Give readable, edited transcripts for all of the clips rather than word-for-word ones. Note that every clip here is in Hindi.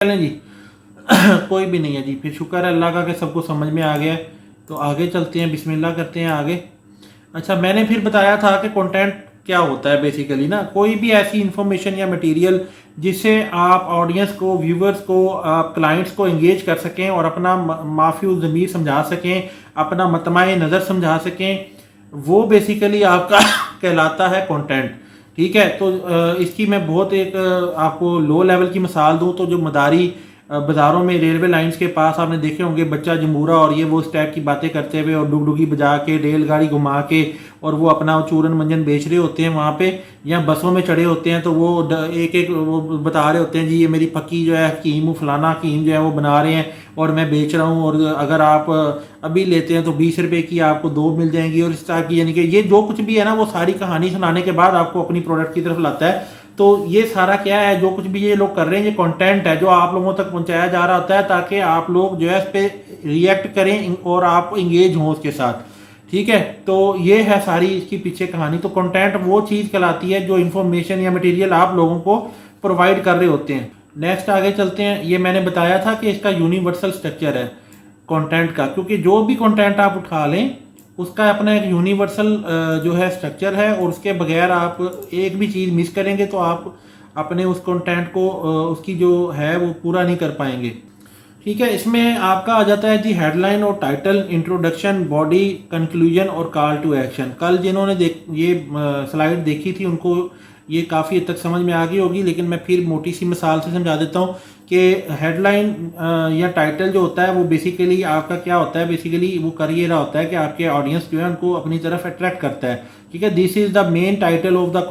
चलें जी। कोई भी नहीं है जी। फिर शुक्र है अल्लाह का कि सबको समझ में आ गया है। तो आगे चलते हैं, बिस्मिल्लाह करते हैं आगे। अच्छा, मैंने फिर बताया था कि कंटेंट क्या होता है। बेसिकली ना, कोई भी ऐसी इंफॉर्मेशन या मटेरियल जिससे आप ऑडियंस को, व्यूवर्स को, आप क्लाइंट्स को एंगेज कर सकें और अपना माफी ज़मीर समझा सकें, अपना मतमाए नज़र समझा सकें, वो बेसिकली आपका कहलाता है कंटेंट। ठीक है। तो इसकी मैं बहुत एक आपको लो लेवल की मिसाल दूं तो जो मदारी बाज़ारों में रेलवे लाइंस के पास आपने देखे होंगे बच्चा जमूरा और ये वो इस टाइप की बातें करते हुए और डुगडुगी बजा के रेलगाड़ी घुमा के और वो अपना चूरन मंजन बेच रहे होते हैं वहाँ पे, या बसों में चढ़े होते हैं तो वो एक एक वो बता रहे होते हैं जी ये मेरी पक्की जो है हकीम फलाना हकीम जो है वो बना रहे हैं और मैं बेच रहा हूँ, और अगर आप अभी लेते हैं तो 20 रुपए की आपको 2 मिल जाएंगी और इस तरह की। यानी कि ये जो कुछ भी है ना वो सारी कहानी सुनाने के बाद आपको अपनी प्रोडक्ट की तरफ लाता है। तो ये सारा क्या है, जो कुछ भी ये लोग कर रहे हैं ये कंटेंट है जो आप लोगों तक पहुंचाया जा रहा होता है ताकि आप लोग जो है इस पर रिएक्ट करें और आप इंगेज हों उसके साथ। ठीक है। तो ये है सारी इसकी पीछे कहानी। तो कंटेंट वो चीज़ कहलाती है जो इन्फॉर्मेशन या मटेरियल आप लोगों को प्रोवाइड कर रहे होते हैं। नेक्स्ट आगे चलते हैं। ये मैंने बताया था कि इसका यूनिवर्सल स्ट्रक्चर है कंटेंट का, क्योंकि जो भी कंटेंट आप उठा लें उसका अपना एक यूनिवर्सल जो है स्ट्रक्चर है, और उसके बगैर आप एक भी चीज़ मिस करेंगे तो आप अपने उस कंटेंट को उसकी जो है वो पूरा नहीं कर पाएंगे। ठीक है। इसमें आपका आ जाता है जी हेडलाइन और टाइटल, इंट्रोडक्शन, बॉडी, कंक्लूजन और कॉल टू एक्शन। कल जिन्होंने ये स्लाइड देखी थी उनको ये काफ़ी हद तक समझ में आ गई होगी, लेकिन मैं फिर मोटी सी मिसाल से समझा देता हूँ कि हेडलाइन या टाइटल जो होता है वो बेसिकली आपका क्या होता है। बेसिकली वो कर ये रहा होता है कि आपके ऑडियंस जो है उनको अपनी तरफ अट्रैक्ट करता है। ठीक है। This is the main title of the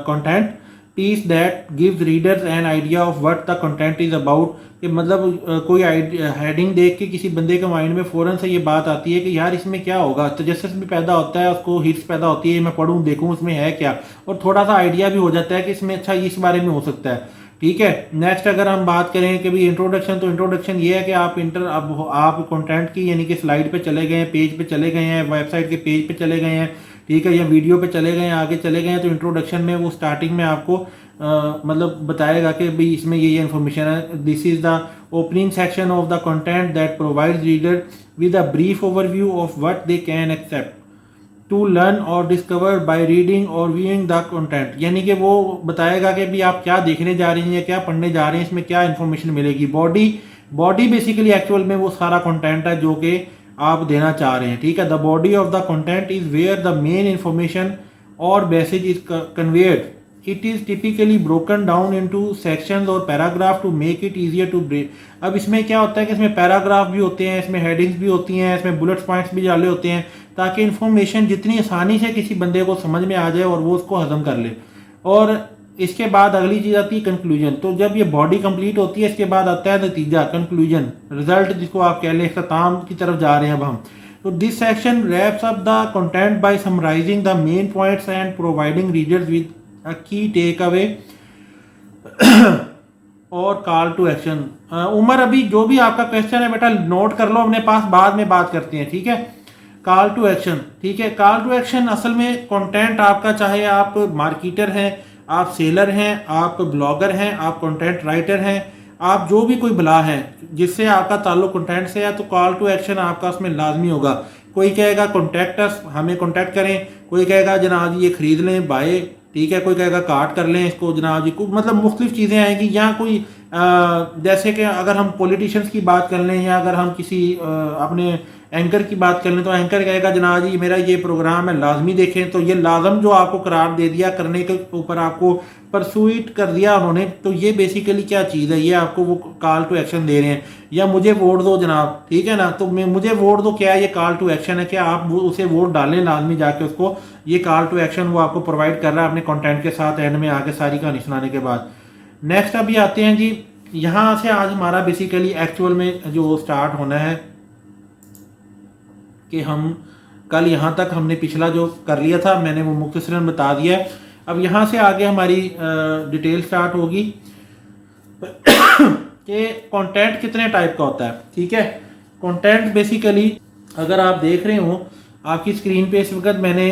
content piece that gives readers an idea of what the content is about. कि मतलब कोई हेडिंग देख के किसी बंदे के माइंड में फ़ौरन से ये बात आती है कि यार इसमें क्या होगा, तजस्सुस भी पैदा होता है, उसको हिट्स पैदा होती है, मैं पढ़ूं देखूं इसमें है क्या, और थोड़ा सा आइडिया भी हो जाता है कि इसमें अच्छा इस बारे में हो सकता है। ठीक है। नेक्स्ट अगर हम बात करें कि भाई इंट्रोडक्शन, तो इंट्रोडक्शन ये है कि आप कंटेंट की यानी कि स्लाइड पे चले गए हैं, पेज पे चले गए हैं, वेबसाइट के पेज पे चले गए हैं, ठीक है, या वीडियो पे चले गए हैं, आगे चले गए हैं, तो इंट्रोडक्शन में वो स्टार्टिंग में आपको मतलब बताएगा कि भाई इसमें ये इन्फॉर्मेशन है। This is the opening section of the content that provides reader with a brief overview of what they can expect to learn और डिस्कवर बाय रीडिंग और व्यूइंग द कंटेंट। यानी कि वो बताएगा कि भी आप क्या देखने जा रहे हैं या क्या पढ़ने जा रहे हैं, इसमें क्या इन्फॉर्मेशन मिलेगी। बॉडी बेसिकली एक्चुअल में वो सारा कंटेंट है जो कि आप देना चाह रहे हैं। ठीक है। The body of the content is where the main information और message is conveyed. It is typically broken down into sections और paragraph to make it easier to break. अब इसमें क्या होता है कि इसमें पैराग्राफ भी होते हैं, इसमें हेडिंग्स भी होती हैं, इसमें बुलेट पॉइंट्स भी डाले होते हैं ताकि इन्फॉर्मेशन जितनी आसानी से किसी बंदे को समझ में आ जाए और वो उसको हजम कर ले। और इसके बाद अगली चीज़ आती है कंक्लूजन। तो जब ये बॉडी कंप्लीट होती है इसके बाद आता है नतीजा, कंक्लूजन, रिजल्ट जिसको आप कह लें, इख्तिताम की तरफ जा रहे हैं अब हम। तो this section wraps up the content by summarizing the main points and providing readers with a key take away और कॉल टू एक्शन। उमर, अभी जो भी आपका क्वेश्चन है बेटा नोट कर लो अपने पास, बाद में बात करते हैं। ठीक है। Call to action. ठीक है। कॉल टू एक्शन असल में कंटेंट आपका, चाहे आप मार्केटर हैं, आप सेलर हैं, आप ब्लॉगर हैं, आप कंटेंट राइटर हैं, आप जो भी कोई भला है जिससे आपका ताल्लुक कंटेंट से है, तो कॉल टू एक्शन आपका उसमें लाजमी होगा। कोई कहेगा कॉन्टैक्ट अस, हमें कॉन्टैक्ट करें, कोई कहेगा जनाब जी ये खरीद लें, बाय, ठीक है, कोई कहेगा कार्ट कर लें इसको जनाब जी को, मतलब मुख्तलिफ चीज़ें आएंगी। या कोई जैसे कि अगर हम पॉलिटिशियंस की बात कर लें या अगर हम किसी अपने एंकर की बात कर लें तो एंकर कहेगा जनाब जी मेरा ये प्रोग्राम है लाजमी देखें, तो ये लाजम जो आपको करार दे दिया, करने के ऊपर आपको परसुइट कर दिया उन्होंने, तो ये बेसिकली क्या चीज़ है, ये आपको वो कॉल टू एक्शन दे रहे हैं। या मुझे वोट दो जनाब, ठीक है ना, तो मुझे वोट दो क्या है, ये कॉल टू एक्शन है कि आप वो उसे वोट डालें लाजमी जाके उसको, ये कॉल टू एक्शन वो आपको प्रोवाइड कर रहा है अपने कंटेंट के साथ एंड में आके सारी कहानी सुनाने के बाद। नेक्स्ट अभी आते हैं जी, यहाँ से आज हमारा बेसिकली एक्चुअल में जो स्टार्ट होना है कि हम कल यहाँ तक हमने पिछला जो कर लिया था मैंने वो मुख्तसरन बता दिया है। अब यहाँ से आगे हमारी डिटेल स्टार्ट होगी कि कंटेंट कितने टाइप का होता है। ठीक है। कंटेंट बेसिकली अगर आप देख रहे हो आपकी स्क्रीन पे इस वक्त मैंने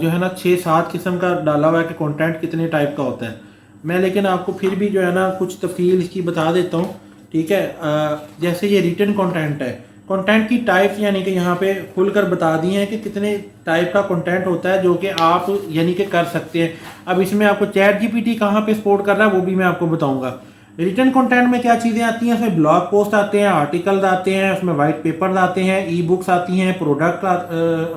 जो है ना 6-7 किस्म का डाला हुआ है कि कंटेंट कितने टाइप का होता है। मैं लेकिन आपको फिर भी जो है ना कुछ तफसील इसकी बता देता हूँ ठीक है। जैसे ये रिटन कंटेंट है, कंटेंट की टाइप्स यानी कि यहाँ पे खुलकर बता दी हैं कि कितने टाइप का कंटेंट होता है जो कि आप यानी कि कर सकते हैं। अब इसमें आपको चैट जीपीटी कहाँ पे सपोर्ट कर रहा है वो भी मैं आपको बताऊंगा। रिटन कंटेंट में क्या चीज़ें आती हैं, उसमें ब्लॉग पोस्ट आते हैं, आर्टिकल्स आते हैं, उसमें वाइट पेपर्स आते हैं, ई बुक्स आती हैं,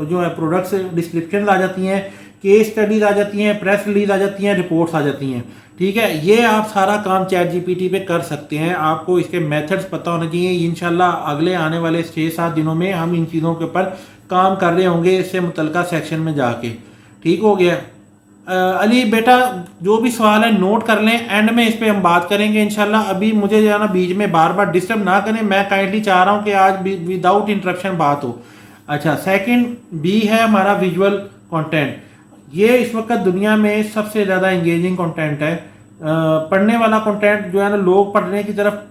जो है प्रोडक्ट्स डिस्क्रिप्शन आ जाती हैं, केस स्टडीज आ जाती हैं, प्रेस रिलीज आ जाती हैं, रिपोर्ट्स आ जाती हैं। ठीक है, ये आप सारा काम चैट जीपीटी पे कर सकते हैं। आपको इसके मेथड्स पता होने चाहिए। इंशाल्लाह अगले आने वाले 6-7 दिनों में हम इन चीज़ों के ऊपर काम कर रहे होंगे, इससे मुतलका सेक्शन में जाके। ठीक हो गया। अली बेटा जो भी सवाल है नोट कर लें, एंड में इस पर हम बात करेंगे इंशाल्लाह। अभी मुझे जो है ना बीच में बार बार डिस्टर्ब ना करें, मैं काइंडली चाह रहा हूँ कि आज विदाउट इंटरप्शन बात हो। अच्छा, सेकंड बी है हमारा विजुअल कंटेंट। ये इस वक्त दुनिया में सबसे ज़्यादा इंगेजिंग कंटेंट है। पढ़ने वाला कंटेंट जो है ना, लोग पढ़ने की तरफ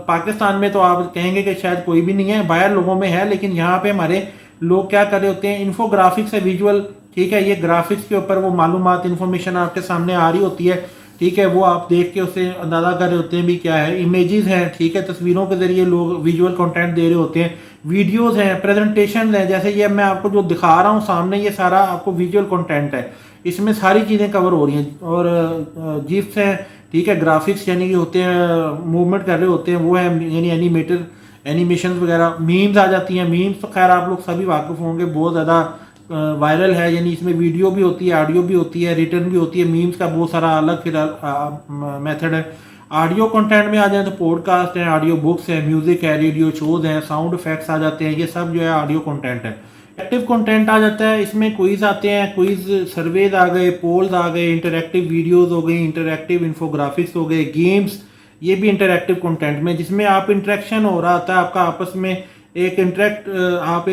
पाकिस्तान में तो आप कहेंगे कि शायद कोई भी नहीं है, बाहर लोगों में है, लेकिन यहाँ पे हमारे लोग क्या कर रहे होते हैं, इन्फोग्राफिक्स है, विजुअल। ठीक है, ये ग्राफिक्स के ऊपर वो मालूमात इन्फॉर्मेशन आपके सामने आ रही होती है। ठीक है, वो आप देख के उससे अंदाज़ा कर रहे होते हैं भी क्या है। इमेजेस हैं, ठीक है, तस्वीरों के जरिए लोग विजुअल कंटेंट दे रहे होते हैं। वीडियोस हैं, प्रेजेंटेशन हैं, जैसे ये मैं आपको जो दिखा रहा हूँ सामने, ये सारा आपको विजुअल कंटेंट है। इसमें सारी चीज़ें कवर हो रही हैं। और जिप्स हैं, ठीक है, ग्राफिक्स यानी कि होते हैं, मूवमेंट कर रहे होते हैं, वो है यानी एनिमेटेड एनिमेशन वगैरह। मीम्स आ जाती हैं। मीम्स तो खैर आप लोग सभी वाकिफ होंगे, बहुत ज़्यादा वायरल है। यानी इसमें वीडियो भी होती है, ऑडियो भी होती है, रिटर्न भी होती है। मीम्स का बहुत सारा अलग फिर मेथड है। ऑडियो कंटेंट में आ जाए तो पॉडकास्ट है, ऑडियो बुक्स है, म्यूजिक है, रेडियो शोज हैं, साउंड इफेक्ट्स आ जाते हैं। ये सब जो है ऑडियो कंटेंट है। एक्टिव कंटेंट आ जाता है, इसमें क्विज आते हैं, क्विज सर्वेज आ गए, पोल्स आ गए, इंटरैक्टिव वीडियोस हो गई, इंटरैक्टिव इन्फोग्राफिक्स हो गए, गेम्स, ये भी इंटरैक्टिव कंटेंट में, जिसमें आप इंटरेक्शन हो रहा था आपका आपस में, एक इंटरेक्ट आप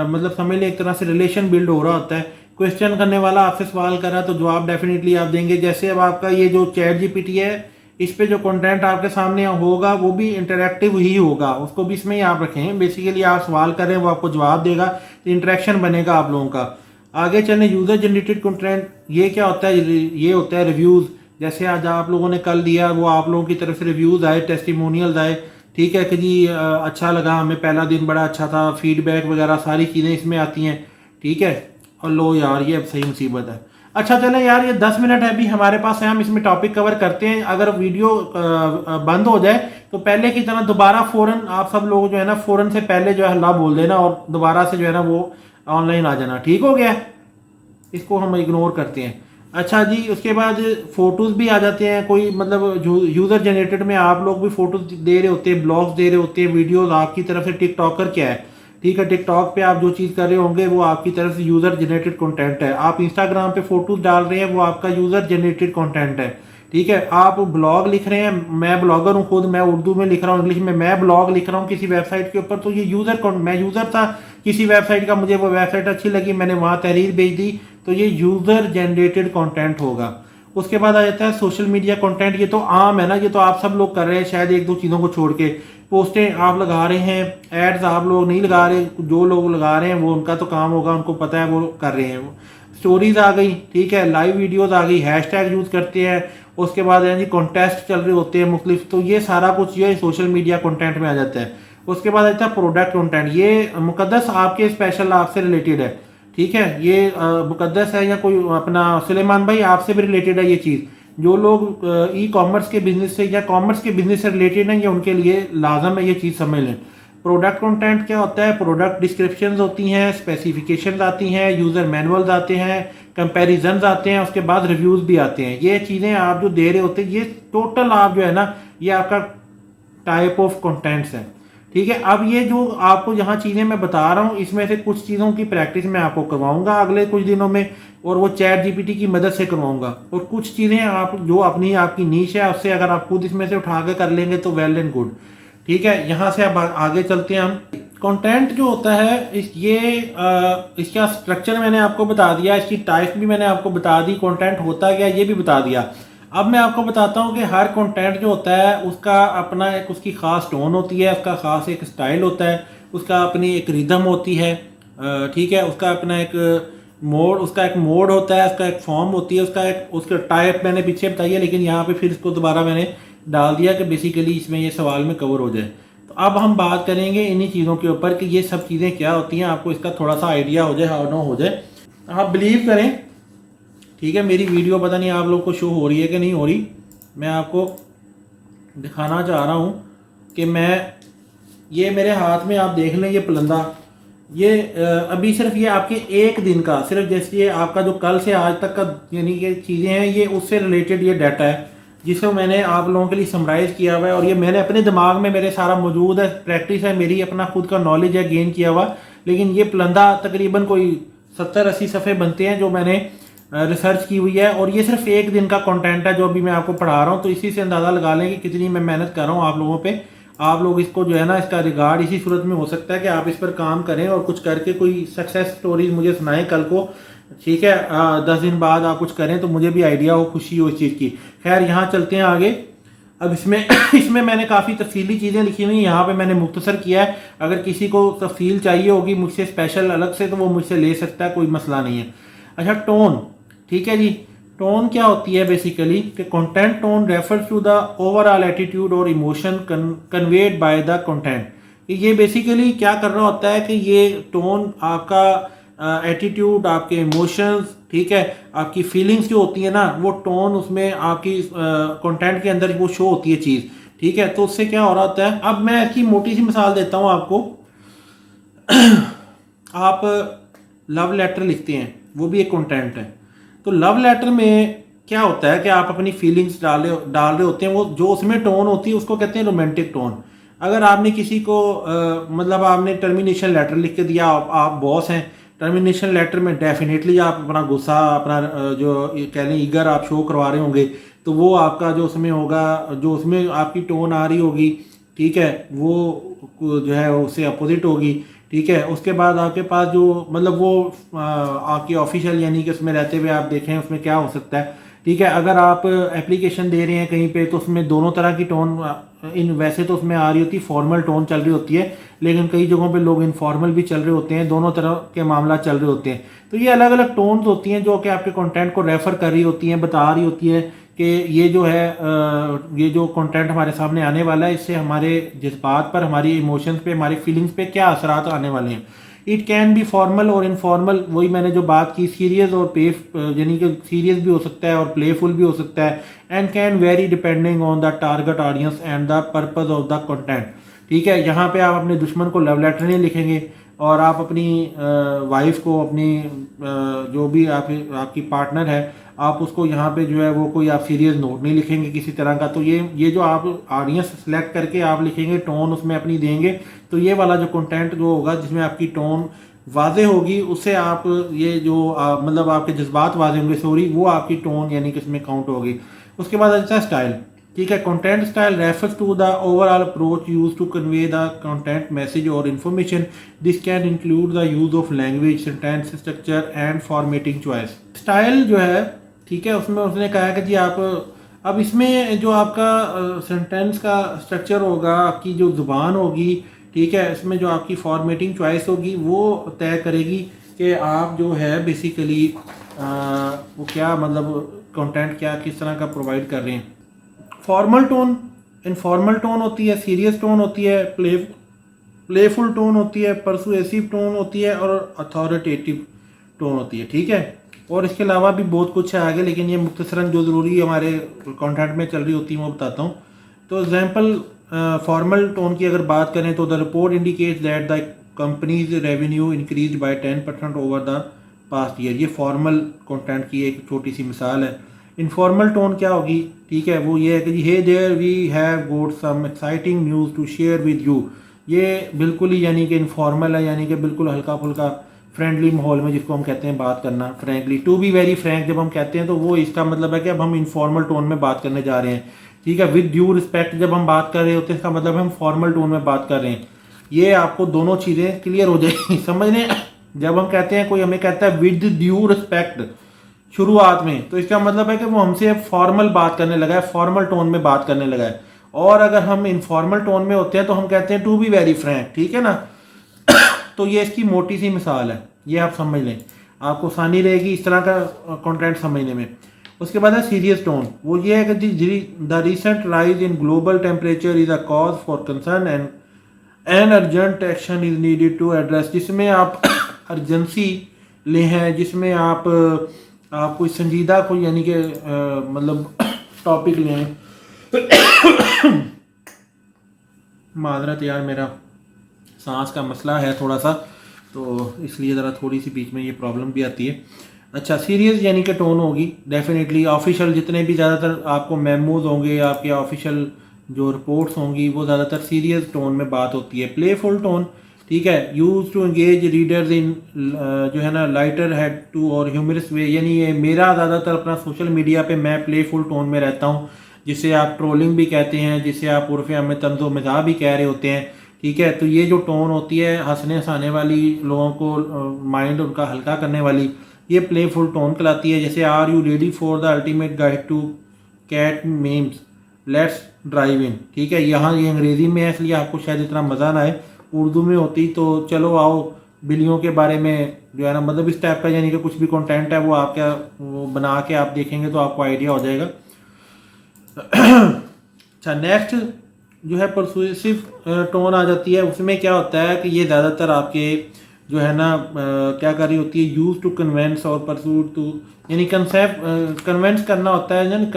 मतलब समझ लें एक तरह से रिलेशन बिल्ड हो रहा होता है। क्वेश्चन करने वाला आपसे सवाल कर रहा है तो जवाब डेफिनेटली आप देंगे। जैसे अब आपका ये जो चैट जीपीटी है, इस पे जो कंटेंट आपके सामने होगा वो भी इंटरैक्टिव ही होगा, उसको भी इसमें ही आप रखें। बेसिकली आप सवाल करें, वो आपको जवाब देगा, तो इंटरेक्शन बनेगा आप लोगों का। आगे चलें, यूजर जनरेटेड कंटेंट, ये क्या होता है? ये होता है रिव्यूज़। जैसे आज आप लोगों ने कल दिया, वो आप लोगों की तरफ से रिव्यूज़ आए, टेस्टिमोनियल्स आए, ठीक है, कि जी अच्छा लगा हमें, पहला दिन बड़ा अच्छा था, फीडबैक वगैरह सारी चीज़ें इसमें आती हैं। ठीक है, और लो यार ये अब सही मुसीबत है। अच्छा चलें यार, ये 10 मिनट है अभी हमारे पास है, हम इसमें टॉपिक कवर करते हैं। अगर वीडियो बंद हो जाए तो पहले की तरह दोबारा फ़ौरन आप सब लोग जो है ना, फ़ौरन से पहले जो है अल्लाह बोल देना और दोबारा से जो है ना वो ऑनलाइन आ जाना। ठीक हो गया, इसको हम इग्नोर करते हैं। अच्छा जी, उसके बाद फोटोज़ भी आ जाते हैं। कोई मतलब यूज़र जनरेटेड में आप लोग भी फोटोज दे रहे होते हैं, ब्लॉग्स दे रहे होते हैं, वीडियोस आपकी तरफ से। टिकटॉकर क्या है? ठीक है, टिकटॉक पे आप जो चीज़ कर रहे होंगे वो आपकी तरफ से यूज़र जनरेटेड कंटेंट है। आप इंस्टाग्राम पे फोटोज डाल रहे हैं, वो आपका यूज़र जनरेटेड कंटेंट है। ठीक है, आप ब्लॉग लिख रहे हैं, मैं ब्लॉगर हूँ खुद, मैं उर्दू में लिख रहा हूँ, इंग्लिश में, मैं ब्लॉग लिख रहा हूँ किसी वेबसाइट के ऊपर, तो ये मैं यूज़र था किसी वेबसाइट का, मुझे वो वेबसाइट अच्छी लगी, मैंने वहाँ तहरीर भेज दी, तो ये यूज़र जनरेटेड कंटेंट होगा। उसके बाद आ जाता है सोशल मीडिया कंटेंट। ये तो आम है ना, ये तो आप सब लोग कर रहे हैं, शायद एक दो चीज़ों को छोड़ के। पोस्टें आप लगा रहे हैं, एड्स आप लोग नहीं लगा रहे, जो लोग लगा रहे हैं वो उनका तो काम होगा, उनको पता है वो कर रहे हैं। स्टोरीज आ गई, ठीक है, लाइव वीडियोस आ गई, हैशटैग यूज़ करते हैं। उसके बाद जी कॉन्टेस्ट चल रहे होते हैं मुख्तलिफ, तो ये सारा कुछ ये सोशल मीडिया कंटेंट में आ जाता है। उसके बाद आता है प्रोडक्ट कंटेंट। ये मुकद्दस आपके स्पेशल आपसे रिलेटेड है, ठीक है, ये मुकद्दस है या कोई अपना सुलेमान भाई आपसे भी रिलेटेड है ये चीज़। जो लोग ई कॉमर्स के बिजनेस से या कॉमर्स के बिजनेस से रिलेटेड हैं, ये उनके लिए लाजम है ये चीज़ समझ लें। प्रोडक्ट कंटेंट क्या होता है? प्रोडक्ट डिस्क्रिप्शंस होती हैं, स्पेसिफिकेशंस आती हैं, यूज़र मैनुअल्स आते हैं, कंपैरिजन्स आते हैं, उसके बाद रिव्यूज़ भी आते हैं। ये चीज़ें आप जो दे रहे होते हैं, ये टोटल आप जो है ना, ये आपका टाइप ऑफ कंटेंट्स है। ठीक है, अब ये जो आपको यहाँ चीज़ें मैं बता रहा हूँ, इसमें से कुछ चीज़ों की प्रैक्टिस मैं आपको करवाऊंगा अगले कुछ दिनों में, और वो चैट जीपीटी की मदद से करवाऊंगा। और कुछ चीज़ें आप जो अपनी आपकी नीश है, उससे अगर आप खुद इसमें से उठा के कर लेंगे तो वेल एंड गुड। ठीक है, यहाँ से अब आगे चलते हैं हम। कंटेंट जो होता है इसका स्ट्रक्चर मैंने आपको बता दिया, इसकी टाइप भी मैंने आपको बता दी, कंटेंट होता क्या ये भी बता दिया। अब मैं आपको बताता हूँ कि हर कंटेंट जो होता है उसका अपना एक उसकी ख़ास टोन होती है, उसका ख़ास एक स्टाइल होता है, उसका अपनी एक रिदम होती है, ठीक है, उसका अपना एक उसका एक मोड होता है, उसका एक फॉर्म होती है, उसका टाइप मैंने पीछे बताई है, लेकिन यहाँ पे फिर इसको दोबारा मैंने डाल दिया कि बेसिकली इसमें ये सवाल में कवर हो जाए। तो अब हम बात करेंगे इन्हीं चीज़ों के ऊपर कि ये सब चीज़ें क्या होती हैं, आपको इसका थोड़ा सा आइडिया हो जाए, हाउ नो हो जाए। आप बिलीव करें, ठीक है, मेरी वीडियो पता नहीं आप लोग को शो हो रही है कि नहीं हो रही, मैं आपको दिखाना चाह रहा हूँ कि ये मेरे हाथ में आप देख लें, ये पलंदा, ये अभी सिर्फ ये आपके एक दिन का, सिर्फ जैसे ये आपका जो कल से आज तक का यानी कि चीज़ें हैं, ये उससे रिलेटेड ये डाटा है जिसको मैंने आप लोगों के लिए समराइज़ किया हुआ है, और ये मैंने अपने दिमाग में मेरे सारा मौजूद है, प्रैक्टिस है मेरी, अपना खुद का नॉलेज है गेन किया हुआ। लेकिन ये पलंदा तकरीबन कोई 70-80 सफ़े बनते हैं जो मैंने रिसर्च की हुई है, और ये सिर्फ एक दिन का कंटेंट है जो अभी मैं आपको पढ़ा रहा हूँ। तो इसी से अंदाज़ा लगा लें कि कितनी मैं मेहनत कर रहा हूँ आप लोगों पे। आप लोग इसको जो है ना, इसका रिगार्ड इसी सूरत में हो सकता है कि आप इस पर काम करें और कुछ करके कोई सक्सेस स्टोरीज मुझे सुनाएं कल को, ठीक है। 10 दिन बाद आप कुछ करें तो मुझे भी आइडिया हो, खुशी हो इस चीज़ की। खैर, यहाँ चलते हैं आगे। अब इसमें इसमें मैंने काफ़ी तफसीली चीज़ें लिखी हुई हैं, यहाँ पे मैंने मुख्तसर किया है। अगर किसी को तफसील चाहिए होगी मुझसे स्पेशल अलग से तो वो मुझसे ले सकता है, कोई मसला नहीं है। अच्छा, टोन, ठीक है जी। टोन क्या होती है बेसिकली कि content tone refers to the overall attitude और emotion conveyed by the content. ये बेसिकली क्या कर रहा होता है कि ये टोन आपका एटीट्यूड, आपके इमोशंस, ठीक है, आपकी फीलिंग्स जो होती है ना, वो टोन उसमें आपकी कंटेंट के अंदर वो शो होती है चीज़, ठीक है। तो उससे क्या हो रहा होता है, अब मैं इसकी मोटी सी मिसाल देता हूँ आपको। आप लव लेटर लिखते हैं, वो भी एक कंटेंट है। तो लव लेटर में क्या होता है कि आप अपनी फीलिंग्स डाल रहे होते हैं, वो जो उसमें टोन होती है उसको कहते हैं रोमांटिक टोन। अगर आपने किसी को मतलब आपने टर्मिनेशन लेटर लिख के दिया, आप बॉस हैं, टर्मिनेशन लेटर में डेफिनेटली आप अपना गुस्सा, अपना जो कह लें ईगर आप शो करवा रहे होंगे, तो वो आपका जो उसमें होगा, जो उसमें आपकी टोन आ रही होगी, ठीक है, वो जो है उससे अपोजिट होगी, ठीक है। उसके बाद आपके पास जो मतलब वो आपकी ऑफिशियल यानी कि उसमें रहते हुए आप देखें उसमें क्या हो सकता है, ठीक है। अगर आप एप्लीकेशन दे रहे हैं कहीं पे तो उसमें दोनों तरह की टोन वैसे तो उसमें आ रही होती है, फॉर्मल टोन चल रही होती है, लेकिन कई जगहों पे लोग इनफॉर्मल भी चल रहे होते हैं, दोनों तरह के मामला चल रहे होते हैं। तो ये अलग अलग टोन्स होती हैं जो कि आपके कंटेंट को रेफर कर रही होती हैं, बता रही होती है कि ये जो है ये जो कंटेंट हमारे सामने आने वाला है, इससे हमारे जज्बात पर, हमारी इमोशंस पे, हमारी फीलिंग्स पे क्या असरात आने वाले हैं। इट कैन बी फॉर्मल और इनफॉर्मल, वही मैंने जो बात की, सीरियस और यानी कि सीरियस भी हो सकता है और प्लेफुल भी हो सकता है, and can very depending on the target audience and the purpose of the content, ठीक है। यहाँ पे आप अपने दुश्मन को लव लेटर नहीं लिखेंगे, और आप अपनी वाइफ को, अपनी जो भी आपकी पार्टनर है, आप उसको यहाँ पे जो है वो कोई आप सीरियस नोट नहीं लिखेंगे किसी तरह का। तो ये जो आप ऑडियंस सेलेक्ट करके आप लिखेंगे, टोन उसमें अपनी देंगे, तो ये वाला जो कंटेंट जो होगा जिसमें आपकी टोन वाजे होगी, उससे आप ये जो मतलब आपके जज्बात वाजे होंगे, सॉरी, वो आपकी टोन यानी कि इसमें काउंट होगी। उसके बाद अच्छा स्टाइल, ठीक है। Content style refers to the overall approach use to convey the content message और information. This can include the use of language, sentence structure and formatting choice. Style जो है, ठीक है, उसमें उसने कहा है कि जी आप अब इसमें जो आपका सेंटेंस का स्ट्रक्चर होगा, आपकी जो ज़ुबान होगी, ठीक है, इसमें जो आपकी फॉर्मेटिंग चॉइस होगी वो तय करेगी कि आप जो है बेसिकली वो क्या मतलब कंटेंट क्या किस तरह का प्रोवाइड कर रहे हैं। फॉर्मल टोन, इनफॉर्मल टोन होती है, सीरियस टोन होती है, प्लेफुल टोन होती है, परसुएसिव टोन होती है, और अथॉरिटेटिव टोन होती है, ठीक है। और इसके अलावा भी बहुत कुछ है आगे, लेकिन ये मुख्तसरन जो ज़रूरी हमारे कंटेंट में चल रही होती है वो बताता हूँ। तो एग्जांपल फॉर्मल टोन की अगर बात करें तो the report indicates that the companies revenue increase by 10% over the past year. ये फॉर्मल कंटेंट की एक छोटी सी मिसाल है। इनफॉर्मल टोन क्या होगी, ठीक है, वो ये है कि hey there we have got some exciting news to share with you. ये बिल्कुल ही यानी कि इनफॉर्मल है, यानी कि बिल्कुल हल्का फुल्का फ्रेंडली माहौल में, जिसको हम कहते हैं बात करना, frankly, to be very frank जब हम कहते हैं तो वो इसका मतलब है कि अब हम इनफॉर्मल टोन में बात करने जा रहे हैं, ठीक है। विद ड्यू रिस्पेक्ट जब हम बात कर रहे होते हैं इसका मतलब हम फॉर्मल टोन में बात कर रहे हैं। ये आपको दोनों चीज़ें क्लियर हो जाएगी समझने। जब हम कहते हैं, कोई हमें कहता है विद ड्यू रिस्पेक्ट शुरुआत में, तो इसका मतलब है कि वो हमसे फॉर्मल बात करने लगा है, फॉर्मल टोन में बात करने लगा है। और अगर हम इनफॉर्मल टोन में होते हैं तो हम कहते हैं टू बी वेरी फ्रैंक, ठीक है ना। तो ये इसकी मोटी सी मिसाल है, ये आप समझ लें, आपको आसानी रहेगी इस तरह का कंटेंट समझने में। उसके बाद है सीरियस टोन, वो ये है कि the recent rise in global temperature is a cause for concern and urgent action is needed to address, जिसमें आप अर्जेंसी ले हैं, जिसमें आप कोई संजीदा कोई यानी कि मतलब टॉपिक लें। माजरत यार, मेरा सांस का मसला है थोड़ा सा, तो इसलिए ज़रा थोड़ी सी बीच में ये प्रॉब्लम भी आती है। अच्छा, सीरियस यानी कि टोन होगी डेफिनेटली। ऑफिशियल जितने भी ज़्यादातर आपको मेमोज होंगे, आपके ऑफिशियल जो रिपोर्ट्स होंगी, वो ज़्यादातर सीरियस टोन में बात होती है। प्लेफुल टोन, ठीक है, यूज टू एंगेज रीडर्स इन जो है ना लाइटर हेड टू और ह्यूमरस वे, यानी ये मेरा ज़्यादातर अपना सोशल मीडिया पे मैं प्लेफुल टोन में रहता हूँ, जिसे आप ट्रोलिंग भी कहते हैं, जिसे आप उर्फ़ में तंज़ो मज़ाह भी कह रहे होते हैं, ठीक है। तो ये जो टोन होती है हंसने हंसाने वाली, लोगों को माइंड उनका हल्का करने वाली, ये प्लेफुल टोन कहलाती है। जैसे are you ready for the ultimate guide to cat memes, let's dive in, ठीक है। यहाँ ये अंग्रेज़ी में है इसलिए आपको शायद इतना मज़ा ना आए, उर्दू में होती तो चलो आओ बिल्लियों के बारे में जो है ना, मतलब इस टाइप का यानी कि कुछ भी कंटेंट है वो आप क्या वो बना के आप देखेंगे तो आपको आइडिया हो जाएगा। अच्छा, नेक्स्ट जो है परसुएसिव टोन आ जाती है। उसमें क्या होता है कि ये ज़्यादातर आपके जो है ना क्या कर रही होती है, यूज टू कन्वेंस और परसूट टू, यानी कंसेप्ट कन्वेंस करना होता है ना,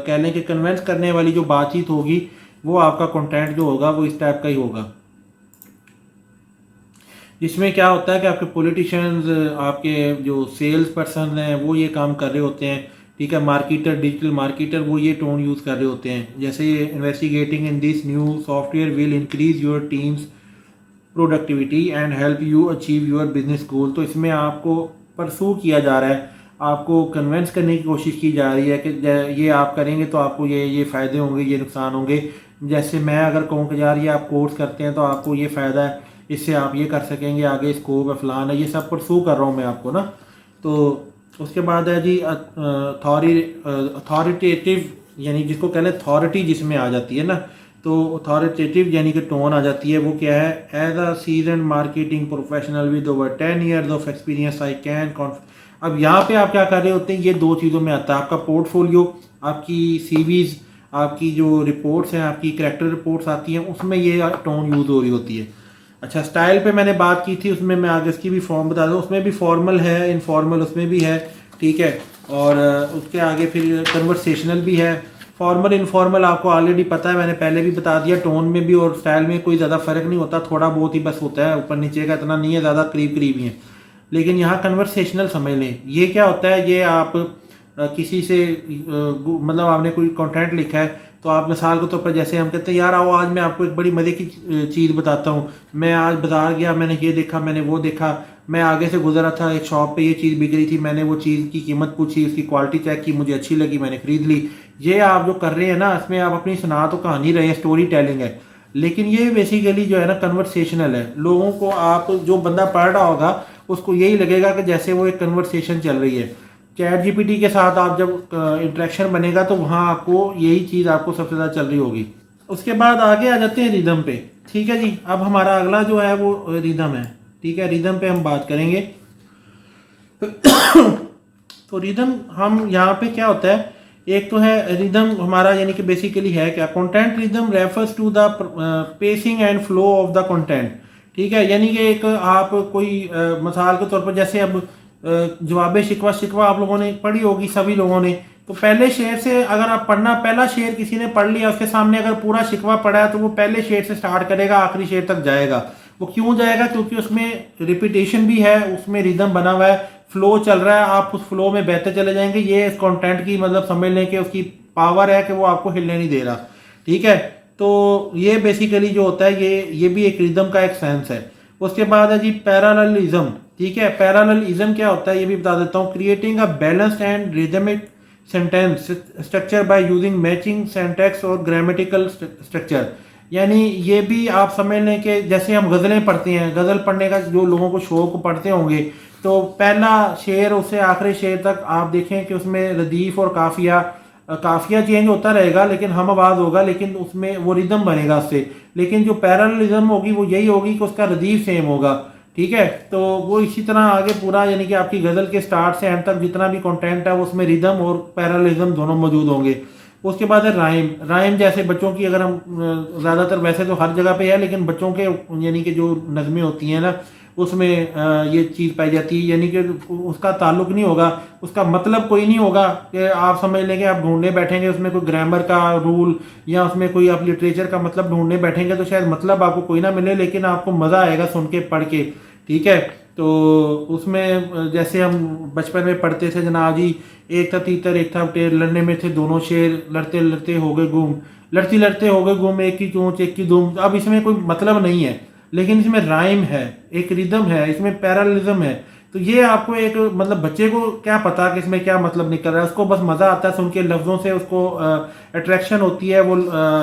कह लें कि कन्वेंस करने वाली जो बातचीत होगी वो आपका कंटेंट जो होगा वो इस टाइप का ही होगा, जिसमें क्या होता है कि आपके पॉलिटिशियंस, आपके जो सेल्स पर्सन हैं वो ये काम कर रहे होते हैं, ठीक है। मार्केटर, डिजिटल मार्केटर, वो ये टोन यूज़ कर रहे होते हैं। जैसे investigating in this new software will increase your teams productivity and help you achieve your business गोल। तो इसमें आपको परसू किया जा रहा है, आपको कन्वेंस करने की कोशिश की जा रही है कि ये आप करेंगे तो आपको ये फ़ायदे होंगे, ये नुकसान होंगे। जैसे मैं अगर कहूँ कि यार ये आप कोर्स करते हैं तो आपको ये फ़ायदा है, इससे आप ये कर सकेंगे, आगे स्कोप है, फलान है, ये सब परसू कर रहा हूँ मैं आपको ना। तो उसके बाद है जी अथॉरिटेटिव, यानी जिसको कहते हैं अथॉरिटी जिसमें आ जाती है ना, तो अथॉरिटेटिव यानी कि टोन आ जाती है। वो क्या है, as a season marketing professional with over 10 years of experience I can. अब यहाँ पे आप क्या कर रहे होते हैं, ये दो चीज़ों में आता है, आपका पोर्टफोलियो, आपकी सीवीज, आपकी जो रिपोर्ट्स हैं, आपकी कैरेक्टर रिपोर्ट्स आती हैं, उसमें ये टोन यूज़ हो रही होती है। अच्छा, स्टाइल पे मैंने बात की थी, उसमें मैं आगे इसकी भी फॉर्म बता दूँ, उसमें भी फॉर्मल है, इनफॉर्मल उसमें भी है, ठीक है। और उसके आगे फिर कन्वर्सेशनल भी है। फॉर्मल इनफॉर्मल आपको ऑलरेडी पता है, मैंने पहले भी बता दिया, टोन में भी और स्टाइल में कोई ज़्यादा फ़र्क नहीं होता, थोड़ा बहुत ही बस होता है, ऊपर नीचे का इतना नहीं है, ज़्यादा करीब करीब ही है। लेकिन यहाँ कन्वर्सेशनल समझ लें, ये क्या होता है, ये आप किसी से मतलब आपने कोई कंटेंट लिखा है तो आप मिसाल के तौर पर जैसे हम कहते हैं यार आओ आज मैं आपको एक बड़ी मज़े की चीज़ बताता हूँ, मैं आज बाज़ार गया, मैंने ये देखा, मैंने वो देखा, मैं आगे से गुजरा था, एक शॉप पे ये चीज़ बिक रही थी, मैंने वो चीज़ की कीमत पूछी, उसकी क्वालिटी चेक की, मुझे अच्छी लगी, मैंने ख़रीद ली। ये आप जो कर रहे हैं ना, इसमें आप अपनी सुना तो कहानी रहे हैं, स्टोरी टेलिंग है, लेकिन ये बेसिकली जो है ना कन्वर्सेशनल है। लोगों को, आप जो बंदा पढ़ रहा होगा उसको यही लगेगा कि जैसे वो एक कन्वर्सेशन चल रही है। चैट जीपीटी के साथ आप जब इंटरेक्शन बनेगा तो वहाँ आपको यही चीज़ आपको सबसे ज़्यादा चल रही होगी। उसके बाद आगे आ जाते हैं रिदम पे, ठीक है जी। अब हमारा अगला जो है वो रिदम है, ठीक है। रिदम पे हम बात करेंगे। तो रिदम हम यहाँ पे क्या होता है, एक तो है रिदम हमारा यानी कि बेसिकली है क्या, content rhythm refers to the pacing and flow of the content, ठीक है। यानी कि एक आप कोई मिसाल के तौर पर जैसे अब जवाब शिकवा आप लोगों ने पढ़ी होगी सभी लोगों ने, तो पहले शेर से अगर आप पढ़ना, पहला शेर किसी ने पढ़ लिया, उसके सामने अगर पूरा शिकवा पढ़ा है तो वो पहले शेर से स्टार्ट करेगा, आखिरी शेर तक जाएगा। वो क्यों जाएगा, क्योंकि उसमें रिपीटेशन भी है, उसमें रिदम बना हुआ है, फ्लो चल रहा है, आप उस फ्लो में बहते चले जाएंगे। ये इस कंटेंट की मतलब समझ लें कि उसकी पावर है कि वो आपको हिलने नहीं दे रहा, ठीक है। तो ये बेसिकली जो होता है ये भी एक रिदम का एक सेंस है। उसके बाद है जी पैरेललिज्म, ठीक है। पैरेललिज्म क्या होता है ये भी बता देता हूँ, creating a balanced and rhythmic sentence structure by using matching syntax और ग्रामेटिकल स्ट्रक्चर। यानी ये भी आप समझ लें कि जैसे हम गज़लें पढ़ते हैं, गज़ल पढ़ने का जो लोगों को शौक पढ़ते होंगे, तो पहला शेर उससे आखिरी शेर तक आप देखें कि उसमें रदीफ और काफिया चेंज होता रहेगा, लेकिन हम आवाज़ होगा, लेकिन उसमें वो रिदम बनेगा उससे। लेकिन जो पैरेललिज्म होगी वो यही होगी कि उसका रदीफ सेम होगा, ठीक है। तो वो इसी तरह आगे पूरा यानी कि आपकी गज़ल के स्टार्ट से एंड तक जितना भी कंटेंट है वो उसमें रिदम और पैरालिज्म दोनों मौजूद होंगे। उसके बाद है राइम। राइम जैसे बच्चों की, अगर हम ज़्यादातर वैसे तो हर जगह पे है, लेकिन बच्चों के यानी कि जो नज़में होती हैं ना उसमें ये चीज़ पाई जाती है, यानी कि उसका ताल्लुक नहीं होगा, उसका मतलब कोई नहीं होगा कि आप समझ लेंगे आप ढूंढने बैठेंगे उसमें कोई ग्रामर का रूल या उसमें कोई आप लिटरेचर का मतलब ढूंढने बैठेंगे तो शायद मतलब आपको कोई ना मिले, लेकिन आपको मज़ा आएगा सुन के पढ़ के। ठीक है। तो उसमें जैसे हम बचपन में पढ़ते थे जनाब जी, एक था तीतर एक था टेर, लड़ने में थे दोनों शेर, लड़ते लड़ते हो गए गुम, लड़ती लड़ते हो गए गुम, एक की चोंच एक की दुम। अब इसमें कोई मतलब नहीं है, लेकिन इसमें राइम है, एक रिदम है, इसमें पैरालिज्म है। तो ये आपको एक मतलब बच्चे को क्या पता कि इसमें क्या मतलब निकल रहा है, उसको बस मज़ा आता है सुन के, लफ्ज़ों से उसको अट्रैक्शन होती है, वो